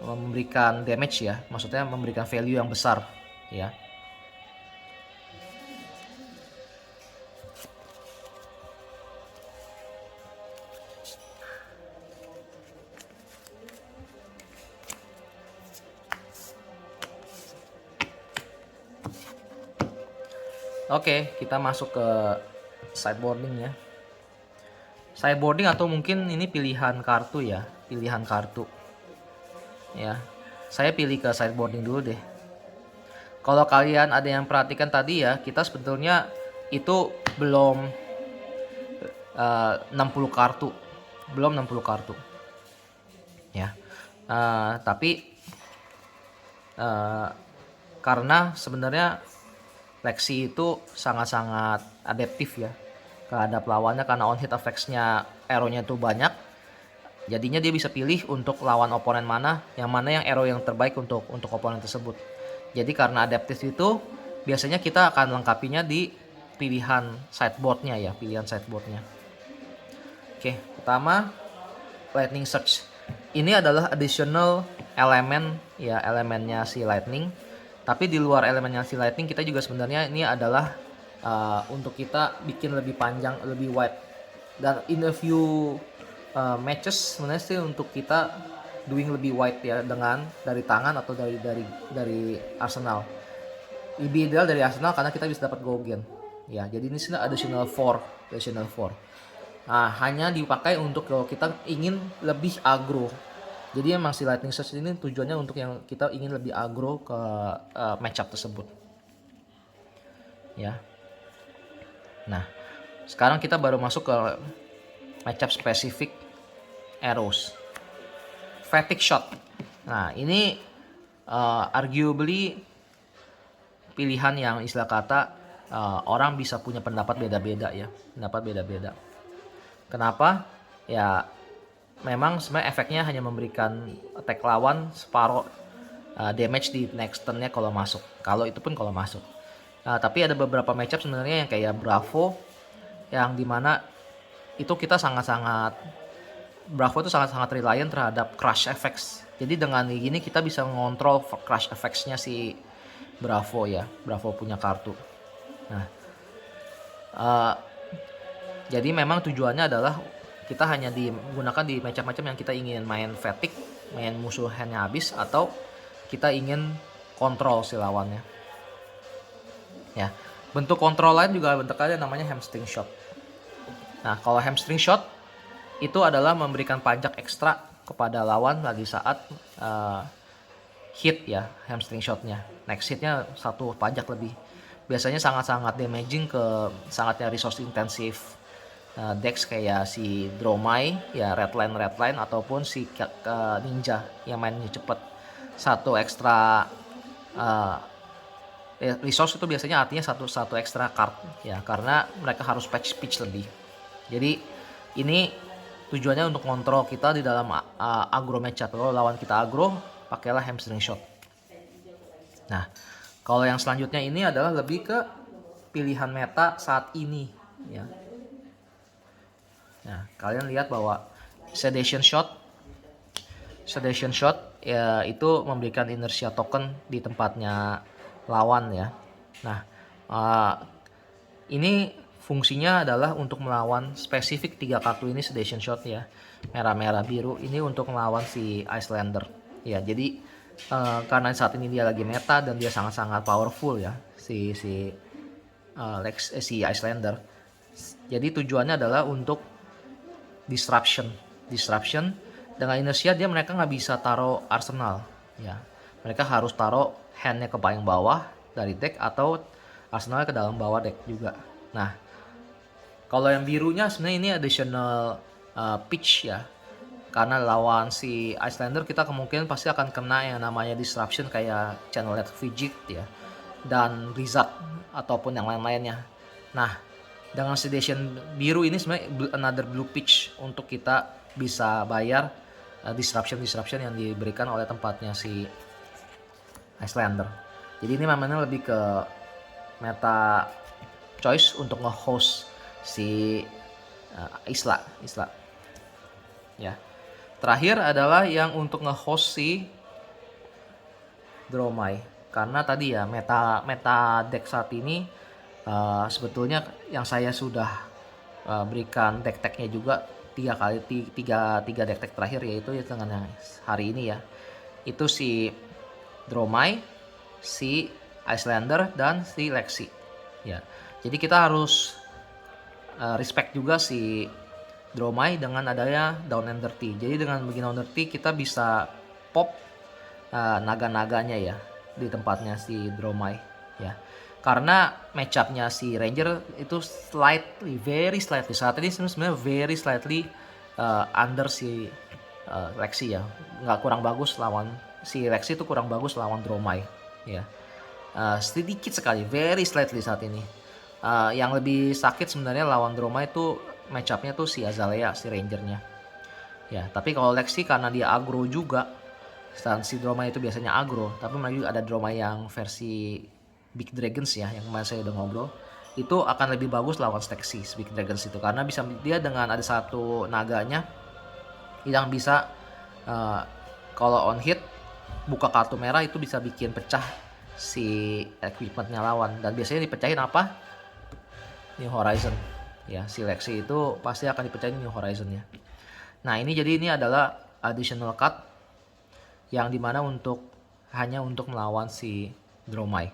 memberikan damage ya, maksudnya memberikan value yang besar ya. Oke, kita masuk ke sideboarding ya. Sideboarding atau mungkin ini pilihan kartu ya, pilihan kartu. ya. Saya pilih ke sideboarding dulu deh. Kalau kalian ada yang perhatikan tadi ya, kita sebetulnya itu belum 60 kartu. Belum 60 kartu. Ya. Tapi karena sebenarnya Lexi itu sangat-sangat adaptif ya terhadap lawannya, karena on hit effects-nya arrow-nya itu banyak. Jadinya dia bisa pilih untuk lawan oponen mana yang arrow yang terbaik untuk oponen tersebut. Jadi karena adaptif itu biasanya kita akan lengkapinya di pilihan sideboardnya ya, Oke, pertama Lightning Surge. Ini adalah additional elemen ya, elemennya si Lightning. Tapi di luar elemennya si Lightning, kita juga sebenarnya ini adalah untuk kita bikin lebih panjang, lebih wide. Dan in a few matches sebenarnya sih untuk kita doing lebih wide ya, dengan dari tangan atau dari arsenal. Lebih ideal dari arsenal karena kita bisa dapat Gogen. Ya, jadi ini sini additional 4. Nah, hanya dipakai untuk kalau kita ingin lebih agro. Jadi emang si Lightning Surge ini tujuannya untuk yang kita ingin lebih agro ke matchup tersebut. Ya. Nah, sekarang kita baru masuk ke matchup spesifik arrows. Fatigue Shot. Nah, ini arguably pilihan yang istilah kata orang bisa punya pendapat beda-beda ya. Kenapa? Ya memang sebenarnya efeknya hanya memberikan attack lawan separuh damage di next turn-nya kalau masuk. Kalau itu pun kalau masuk. Tapi ada beberapa matchup sebenarnya yang kayak Bravo, yang dimana itu kita Bravo itu sangat-sangat reliant terhadap crush effects. Jadi dengan gini kita bisa mengontrol crush effects-nya si Bravo ya. Bravo punya kartu. Nah, jadi memang tujuannya adalah kita hanya digunakan di macam-macam yang kita ingin main fatigue, main musuh handnya habis, atau kita ingin kontrol si lawannya. Ya, bentuk kontrol lain juga bentuk ada namanya hamstring shot. Nah, kalau hamstring shot itu adalah memberikan pajak ekstra kepada lawan lagi saat hit ya, hamstring shotnya. Next hitnya 1 pajak lebih. Biasanya sangat-sangat damaging ke sangatnya resource intensif decks kayak si Dromai ya, redline ataupun si Ninja yang mainnya cepet. 1 ekstra resource itu biasanya artinya satu ekstra card ya, karena mereka harus patch pitch lebih. Jadi ini tujuannya untuk kontrol kita di dalam agro matchup. Kalau lawan kita agro, pakailah hamstring shot. Nah, kalau yang selanjutnya ini adalah lebih ke pilihan meta saat ini ya. Nah, kalian lihat bahwa sedation shot ya itu memberikan inertia token di tempatnya lawan ya. Nah, ini fungsinya adalah untuk melawan spesifik 3 kartu ini, sedation shot ya, merah biru ini untuk melawan si Icelander ya. Jadi karena saat ini dia lagi meta dan dia sangat-sangat powerful ya si Icelander. Jadi tujuannya adalah untuk disruption. Dengan inersia mereka nggak bisa taruh arsenal ya, mereka harus taruh handnya ke paling bawah dari deck atau arsenalnya ke dalam bawah deck juga. Nah, kalau yang birunya sebenarnya ini additional pitch ya, karena lawan si Icelander kita kemungkinan pasti akan kena yang namanya disruption kayak Channel Fidget ya, dan Blizzard ataupun yang lain-lainnya. Nah, dengan sedation biru ini sebenarnya another blue pitch untuk kita bisa bayar disruption yang diberikan oleh tempatnya si Icelander. Jadi ini namanya lebih ke meta choice untuk nge-host si Isla. Ya. Terakhir adalah yang untuk nge-host si Dromai. Karena tadi ya meta deck saat ini sebetulnya yang saya sudah berikan deck-decknya juga 3 deck terakhir, yaitu dengan yang hari ini ya, itu si Dromai, si Icelander, dan si Lexi ya. Jadi kita harus respect juga si Dromai dengan adanya Down and Dirty. Jadi dengan begini Down and Dirty kita bisa pop naga-naganya ya di tempatnya si Dromai ya. Karena matchupnya si Ranger itu very slightly saat ini sebenarnya very slightly under si Lexi ya. Nggak kurang bagus lawan si Lexi itu kurang bagus lawan Dromai ya. Sedikit sekali, very slightly saat ini. Yang lebih sakit sebenarnya lawan Dromai itu matchupnya tuh si Azalea, si Rangernya. Ya, tapi kalau Lexi karena dia aggro juga, dan si Dromai itu biasanya aggro, tapi juga ada Dromai yang versi Big Dragons ya, yang kemarin saya udah ngobrol, itu akan lebih bagus lawan Stexy Big Dragons itu, karena bisa dia dengan ada satu naganya yang bisa kalau on hit buka kartu merah itu bisa bikin pecah si equipmentnya lawan, dan biasanya dipecahin apa? New Horizon ya, si Lexi itu pasti akan dipecahin New Horizon ya. Nah ini jadi ini adalah additional card yang dimana hanya untuk melawan si Dromai.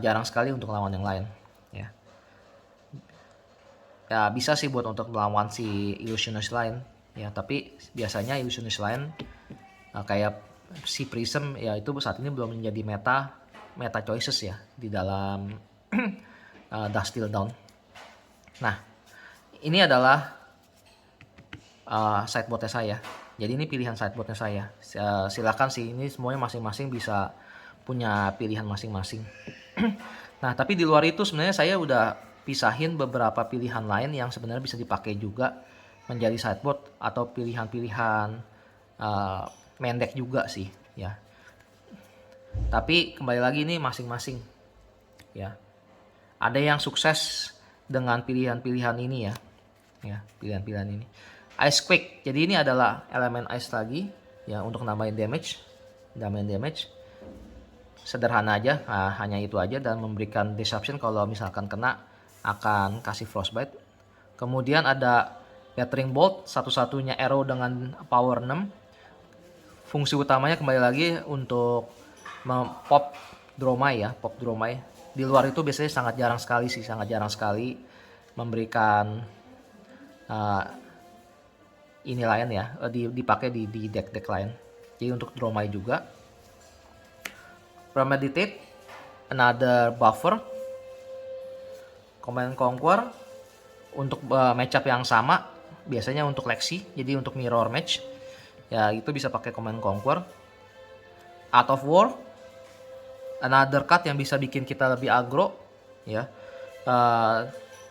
Jarang sekali untuk lawan yang lain ya. Ya bisa sih buat untuk melawan si Illusionist lain ya, tapi biasanya Illusionist lain kayak si Prism ya itu saat ini belum menjadi meta choices ya di dalam Dusk Till Dawn. Nah ini adalah sideboardnya saya. Jadi ini pilihan sideboardnya saya. Silakan sih, ini semuanya masing-masing bisa punya pilihan masing-masing. Nah tapi di luar itu sebenarnya saya udah pisahin beberapa pilihan lain yang sebenarnya bisa dipakai juga menjadi sideboard atau pilihan-pilihan main deck juga sih ya. Tapi kembali lagi ini masing-masing ya. Ada yang sukses dengan pilihan-pilihan ini ya. Ya, pilihan-pilihan ini. Ice Quake. Jadi ini adalah elemen ice lagi ya untuk nambahin damage. Sederhana aja, hanya itu aja, dan memberikan disruption kalau misalkan kena akan kasih frostbite. Kemudian ada Battering Bolt, satu-satunya arrow dengan power 6. Fungsi utamanya kembali lagi untuk pop Dromai ya, pop Dromai. Di luar itu biasanya sangat jarang sekali memberikan ini lain ya, dipakai di deck-deck lain. Jadi untuk Dromai juga. Premeditate, another buffer. Command Conquer untuk matchup yang sama, biasanya untuk Lexi, jadi untuk mirror match ya itu bisa pakai Command Conquer. Out of War, another card yang bisa bikin kita lebih aggro ya.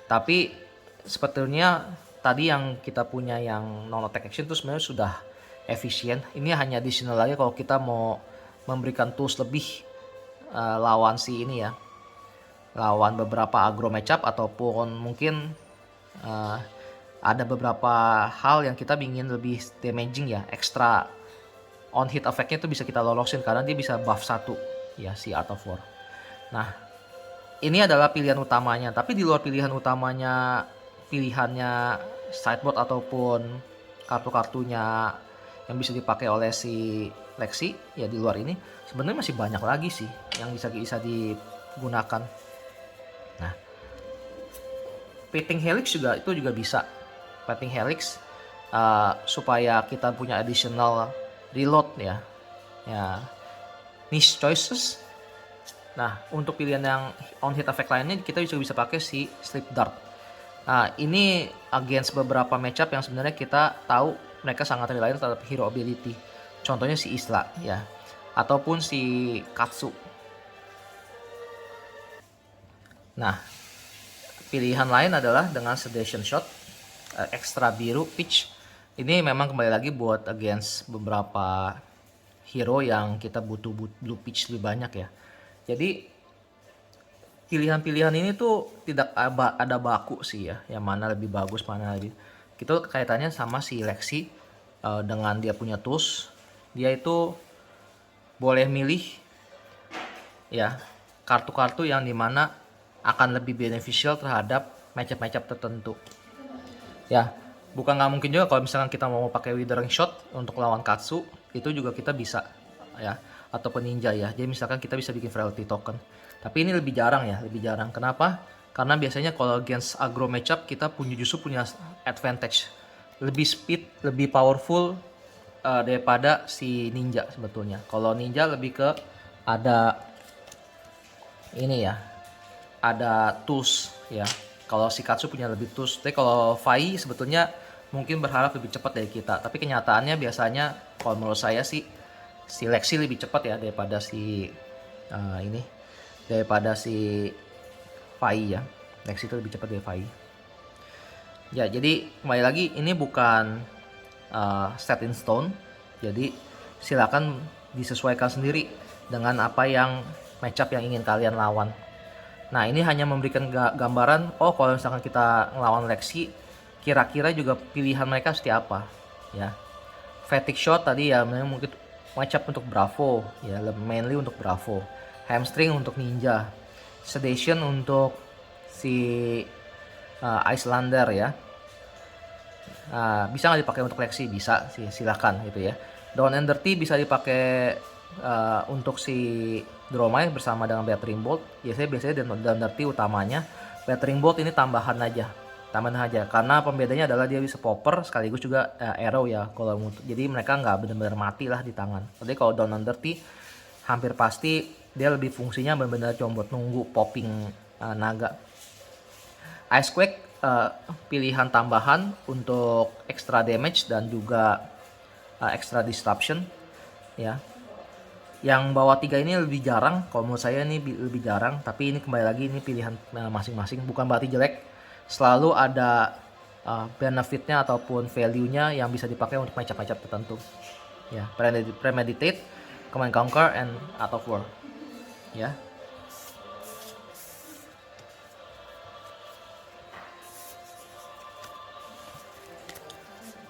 Tapi sebetulnya tadi yang kita punya yang non attack action itu sebenarnya sudah efisien. Ini hanya additional lagi kalau kita mau memberikan tools lebih lawan si ini ya, lawan beberapa aggro matchup, ataupun mungkin ada beberapa hal yang kita ingin lebih damaging ya, ekstra on hit effect-nya itu bisa kita lolosin karena dia bisa buff 1 ya si Art of War. Nah ini adalah pilihan utamanya, tapi di luar pilihan utamanya, pilihannya sideboard ataupun kartu-kartunya yang bisa dipakai oleh si Lexi ya, di luar ini sebenarnya masih banyak lagi sih yang bisa digunakan. Nah Painting Helix itu juga bisa. Painting Helix supaya kita punya additional reload ya. Niche choices. Nah untuk pilihan yang on hit effect lainnya kita juga bisa pakai si Sleep Dart. Nah ini against beberapa matchup yang sebenarnya kita tahu mereka sangat reliant terhadap hero ability. Contohnya si Isla ya, ataupun si Katsu. Nah pilihan lain adalah dengan Sedation Shot, ekstra biru pitch. Ini memang kembali lagi buat against beberapa hero yang kita butuh blue pitch lebih banyak ya. Jadi pilihan-pilihan ini tuh tidak ada baku sih ya, yang mana lebih bagus, mana lebih. Itu kaitannya sama si Lexi dengan dia punya tools. Dia itu boleh milih ya kartu-kartu yang dimana akan lebih beneficial terhadap matchup-matchup tertentu. Ya, bukan nggak mungkin juga kalau misalkan kita mau pakai Withering Shot untuk lawan Katsu, itu juga kita bisa ya, ataupun Ninja ya. Jadi misalkan kita bisa bikin Frailty Token. Tapi ini lebih jarang ya, lebih jarang. Kenapa? Karena biasanya kalau against aggro matchup kita justru punya advantage. Lebih speed, lebih powerful daripada si Ninja sebetulnya. Kalau Ninja lebih ke ada ini ya, ada tools ya. Kalau si Katsu punya lebih tools. Tapi kalau Fai sebetulnya mungkin berharap lebih cepat dari kita. Tapi kenyataannya biasanya kalau menurut saya sih si Lexi lebih cepat ya daripada si ini, daripada si Fai ya. Lexi itu lebih cepat dari Fai. Ya, jadi kembali lagi ini bukan set in stone. Jadi silakan disesuaikan sendiri dengan apa yang matchup yang ingin kalian lawan. Nah, ini hanya memberikan gambaran, oh kalau misalkan kita ngelawan Lexi, kira-kira juga pilihan mereka seperti apa, ya. Fatigue shot tadi ya mungkin matchup untuk Bravo, ya mainly untuk Bravo. Hamstring untuk Ninja. Sedation untuk si Icelander ya. Bisa nggak dipakai untuk Lexi? Bisa sih, silakan gitu ya. Down and Dirty bisa dipakai untuk si Dromai bersama dengan Battering Bolt. Biasanya Down and Dirty utamanya. Battering Bolt ini tambahan aja karena pembedanya adalah dia bisa popper sekaligus juga arrow ya kalau jadi mereka nggak benar-benar mati lah di tangan. Jadi kalau Down and Dirty hampir pasti dia lebih fungsinya benar-benar cuma buat nunggu popping naga. Icequake pilihan tambahan untuk extra damage dan juga extra disruption ya. Yang bawah 3 ini lebih jarang, kalau menurut saya ini lebih jarang, tapi ini kembali lagi ini pilihan masing-masing, bukan berarti jelek. Selalu ada benefitnya ataupun value-nya yang bisa dipakai untuk matchup-matchup tertentu. Ya, Premeditate, Command Conquer, and Art of War. Ya.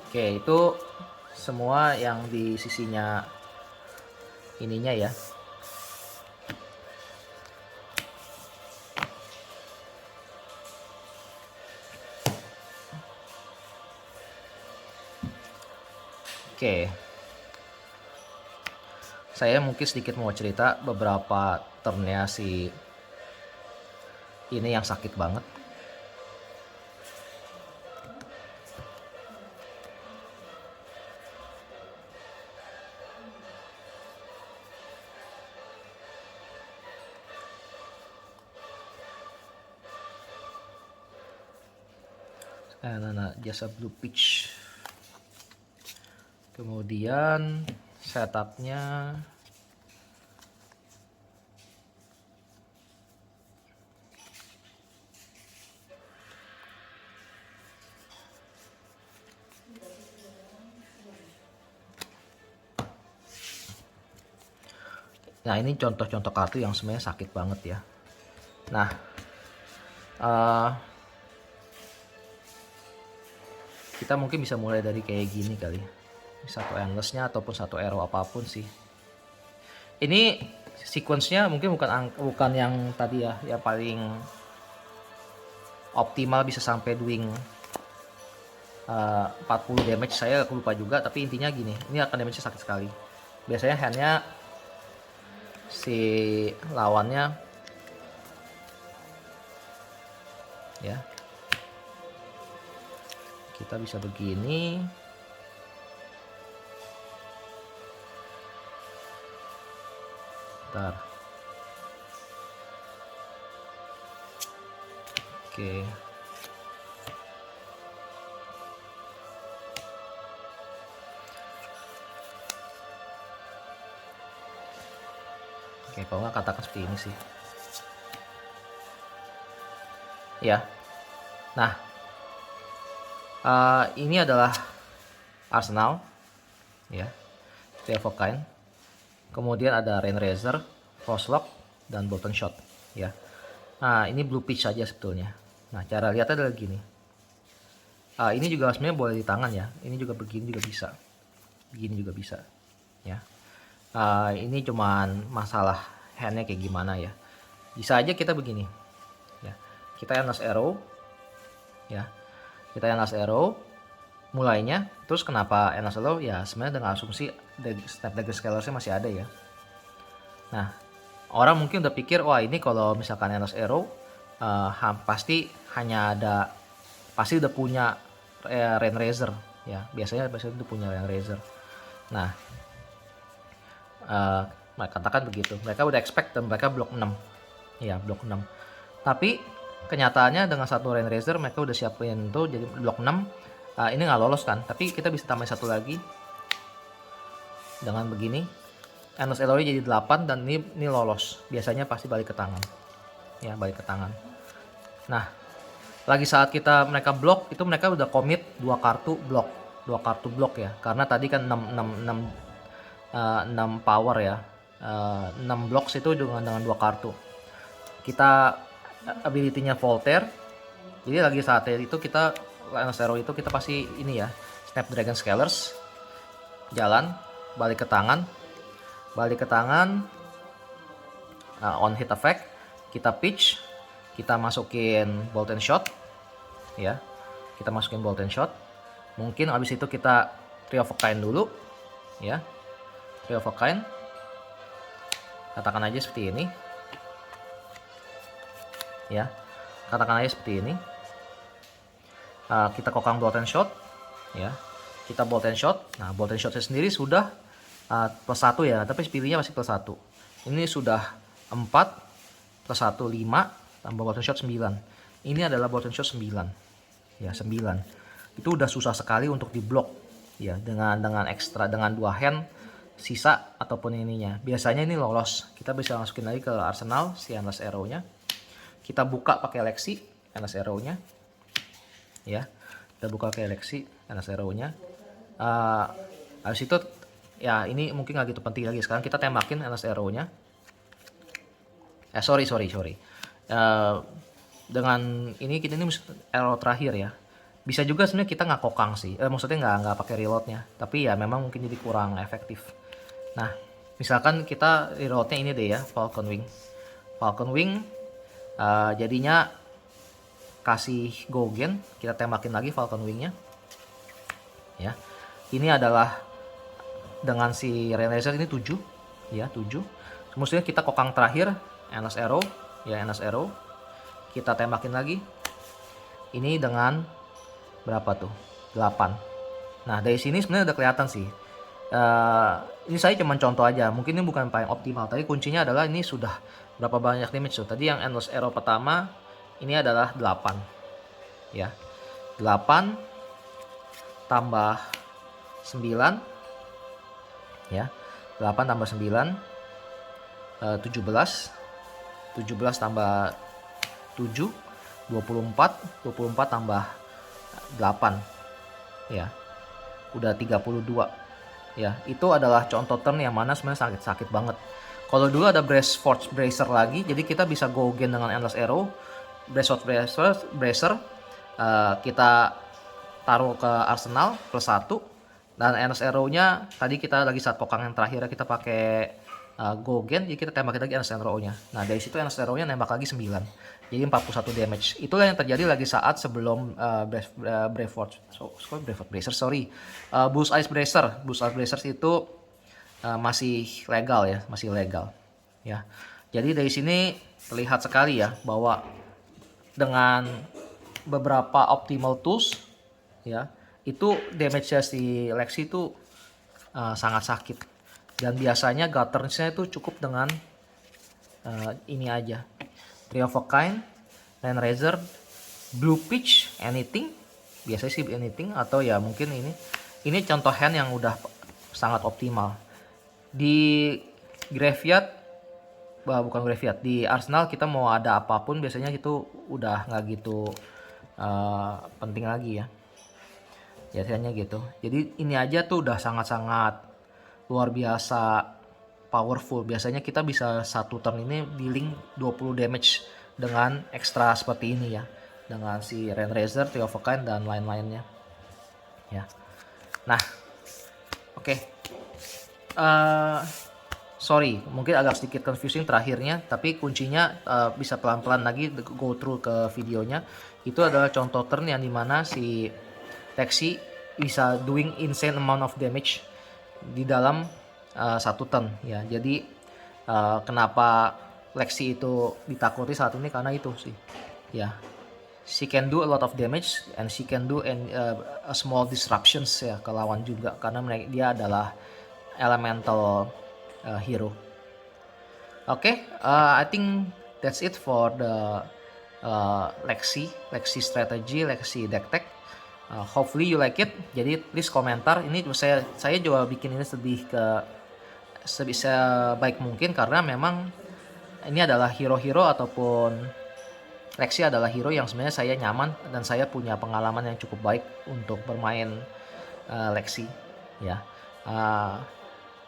Oke, itu semua yang di sisinya ininya ya. Oke. Saya mungkin sedikit mau cerita beberapa turnnya si ini yang sakit banget. Jasa Blue Peach. Kemudian setupnya nah ini contoh-contoh kartu yang sebenarnya sakit banget ya. Nah kita mungkin bisa mulai dari kayak gini kali, satu endlessnya ataupun satu arrow apapun sih. Ini sequence-nya mungkin bukan yang tadi ya, yang paling optimal bisa sampai doing 40 damage, saya aku lupa juga, tapi intinya gini, ini akan damage sakit sekali. Biasanya handnya si lawannya ya, kita bisa begini. Bentar. Oke. Oke, kalau nggak katakan seperti ini sih. Ya. Nah, ini adalah Arsenal, ya, Theophokine. Kemudian ada Rainrazer, Frostlock, dan Bolton Shot, ya. Nah, ini Blue Peach saja sebetulnya. Nah, cara lihatnya adalah gini. Ini juga sebenarnya boleh di tangan ya. Ini juga begini juga bisa. Begini juga bisa, ya. Ini cuman masalah handnya kayak gimana ya. Bisa aja kita begini, ya. Kita Endless Arrow, ya. Kita Endless Arrow mulainya. Terus kenapa Endless Arrow? Ya sebenarnya dengan asumsi Snapdagger Scalersnya masih ada ya. Nah, orang mungkin udah pikir, wah ini kalau misalkan Endless Arrow pasti udah punya Rainrazer ya. Biasanya udah punya Rainrazer. Nah, mereka katakan begitu. Mereka udah expect dan mereka blok 6. Ya, blok 6. Tapi kenyataannya dengan satu Rainraiser mereka udah siapin tuh jadi blok 6. Ini nggak lolos kan, tapi kita bisa tambahin satu lagi dengan begini. Endless Arrow jadi 8 dan ini lolos. Biasanya pasti balik ke tangan. Ya, balik ke tangan. Nah, lagi saat mereka blok itu mereka udah commit 2 kartu blok. 2 kartu blok ya. Karena tadi kan 6 power ya. 6 blocks itu dengan 2 kartu. Kita ability-nya Voltaire. Jadi lagi saat itu kita Endless Arrow itu kita pasti ini ya, Snapdragon Scalers. Jalan, balik ke tangan. On hit effect, kita pitch, kita masukin bolt and shot, ya, kita masukin bolt and shot. Mungkin abis itu kita Tree of a Kind dulu, ya, Tree of a Kind, katakan aja seperti ini, ya, katakan aja seperti ini. Kita kokang bolt and shot, ya, kita bolt and shot. Nah, bolt and shotnya sendiri sudah plus 1 ya, tapi pilihnya masih plus 1. Ini sudah 4 plus 1 5 tambah bolt and shot 9. Ini adalah bolt and shot 9. Ya, 9. Itu udah susah sekali untuk diblok ya, dengan ekstra dengan 2 hand sisa ataupun ininya. Biasanya ini lolos. Kita bisa masukin lagi ke arsenal si Endless Arrow-nya. Kita buka pakai Lexi Endless Arrow-nya. Ya. Kita buka pakai Lexi Endless Arrow-nya. Habis itu ya ini mungkin nggak gitu penting lagi. Sekarang kita tembakin Endless Arrow-nya. Sorry. Dengan ini kita ini arrow terakhir ya. Bisa juga sebenarnya kita nggak kokang sih. Maksudnya nggak pakai reloadnya. Tapi ya memang mungkin jadi kurang efektif. Nah, misalkan kita reloadnya ini deh ya, Falcon Wing. Falcon Wing jadinya kasih Gogen. Kita tembakin lagi Falcon Wing-nya. Ya. Ini adalah dengan si Rainraiser ini 7 ya, 7. Maksudnya kita kokang terakhir Endless Arrow ya, Endless Arrow. Kita tembakin lagi. Ini dengan berapa tuh? 8. Nah, dari sini sebenarnya udah kelihatan sih. Ini saya cuma contoh aja. Mungkin ini bukan paling optimal. Tadi kuncinya adalah ini sudah berapa banyak damage tuh. Tadi yang Endless Arrow pertama ini adalah 8. Ya. 8 tambah 9 ya, 8 tambah 9 17 tambah 7 24 tambah 8 ya, udah 32 ya. Itu adalah contoh turn yang mana sebenarnya sakit banget. Kalau dulu ada Force Bracer lagi, jadi kita bisa Gogen dengan Endless Arrow, Force Bracer, kita taruh ke arsenal plus 1. Dan Endless Arrow-nya tadi kita lagi saat kokang yang terakhir kita pakai Gogen, jadi kita tembakin lagi Endless Arrow-nya. Nah, dari situ Endless Arrow-nya nembak lagi 9. Jadi 41 damage. Itulah yang terjadi lagi saat sebelum Bull's Eyes Bracer. Bull's Eyes Bracer itu masih legal ya, masih legal. Ya. Jadi dari sini terlihat sekali ya bahwa dengan beberapa optimal tools ya, itu damage-nya si Lexi itu sangat sakit. Dan biasanya Gutterns-nya itu cukup dengan ini aja. Tree of a Kind, Rainraiser, Blue Pitch, anything. Biasanya sih anything, atau ya mungkin ini. Ini contoh hand yang udah sangat optimal. Di graveyard, bukan graveyard, di arsenal kita mau ada apapun biasanya itu udah nggak gitu penting lagi ya. Biasanya gitu. Jadi ini aja tuh udah sangat-sangat luar biasa powerful. Biasanya kita bisa satu turn ini dealing 20 damage dengan ekstra seperti ini ya, dengan si Rainraiser, Tree of a Kind dan lain-lainnya ya. Nah, oke. Sorry, mungkin agak sedikit confusing terakhirnya, tapi kuncinya bisa pelan-pelan lagi go through ke videonya. Itu adalah contoh turn yang dimana si Lexi bisa doing insane amount of damage di dalam satu turn ya. Jadi kenapa Lexi itu ditakuti saat ini karena itu sih ya, she can do a lot of damage and she can do a small disruptions ya ke lawan juga, karena dia adalah elemental hero. I think that's it for the Lexi strategy, Lexi deck tech. Hopefully you like it. Jadi please komentar. Ini saya juga bikin ini lebih ke sebisa baik mungkin karena memang ini adalah hero-hero ataupun Lexi adalah hero yang sebenarnya saya nyaman dan saya punya pengalaman yang cukup baik untuk bermain Lexi ya.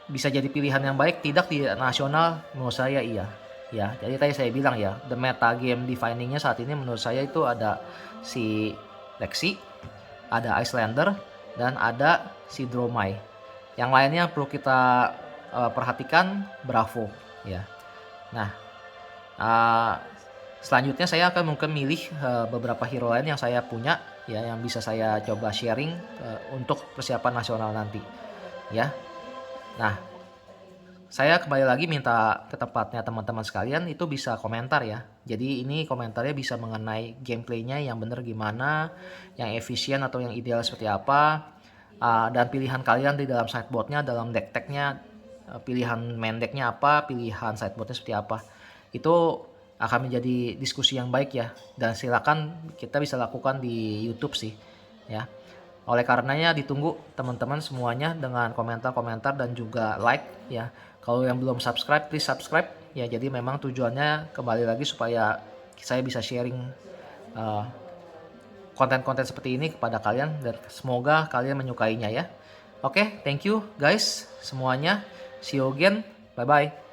Bisa jadi pilihan yang baik tidak di nasional menurut saya iya ya. Jadi tadi saya bilang ya, the meta game definingnya saat ini menurut saya itu ada si Lexi, ada Icelander, dan ada si Dromai. Yang lainnya perlu kita perhatikan Bravo ya. Nah, selanjutnya saya akan mungkin milih beberapa hero lain yang saya punya ya, yang bisa saya coba sharing untuk persiapan nasional nanti ya. Nah, saya kembali lagi minta ke tempatnya teman-teman sekalian itu bisa komentar ya. Jadi ini komentarnya bisa mengenai gameplaynya yang benar gimana, yang efisien atau yang ideal seperti apa, dan pilihan kalian di dalam sideboardnya, dalam deck technya, pilihan main decknya apa, pilihan sideboardnya seperti apa. Itu akan menjadi diskusi yang baik ya. Dan silakan kita bisa lakukan di YouTube sih ya. Oleh karenanya ditunggu teman-teman semuanya dengan komentar-komentar dan juga like ya. Kalau yang belum subscribe, please subscribe ya. Jadi memang tujuannya kembali lagi supaya saya bisa sharing konten-konten seperti ini kepada kalian dan semoga kalian menyukainya ya. Oke, thank you guys semuanya. See you again. Bye-bye.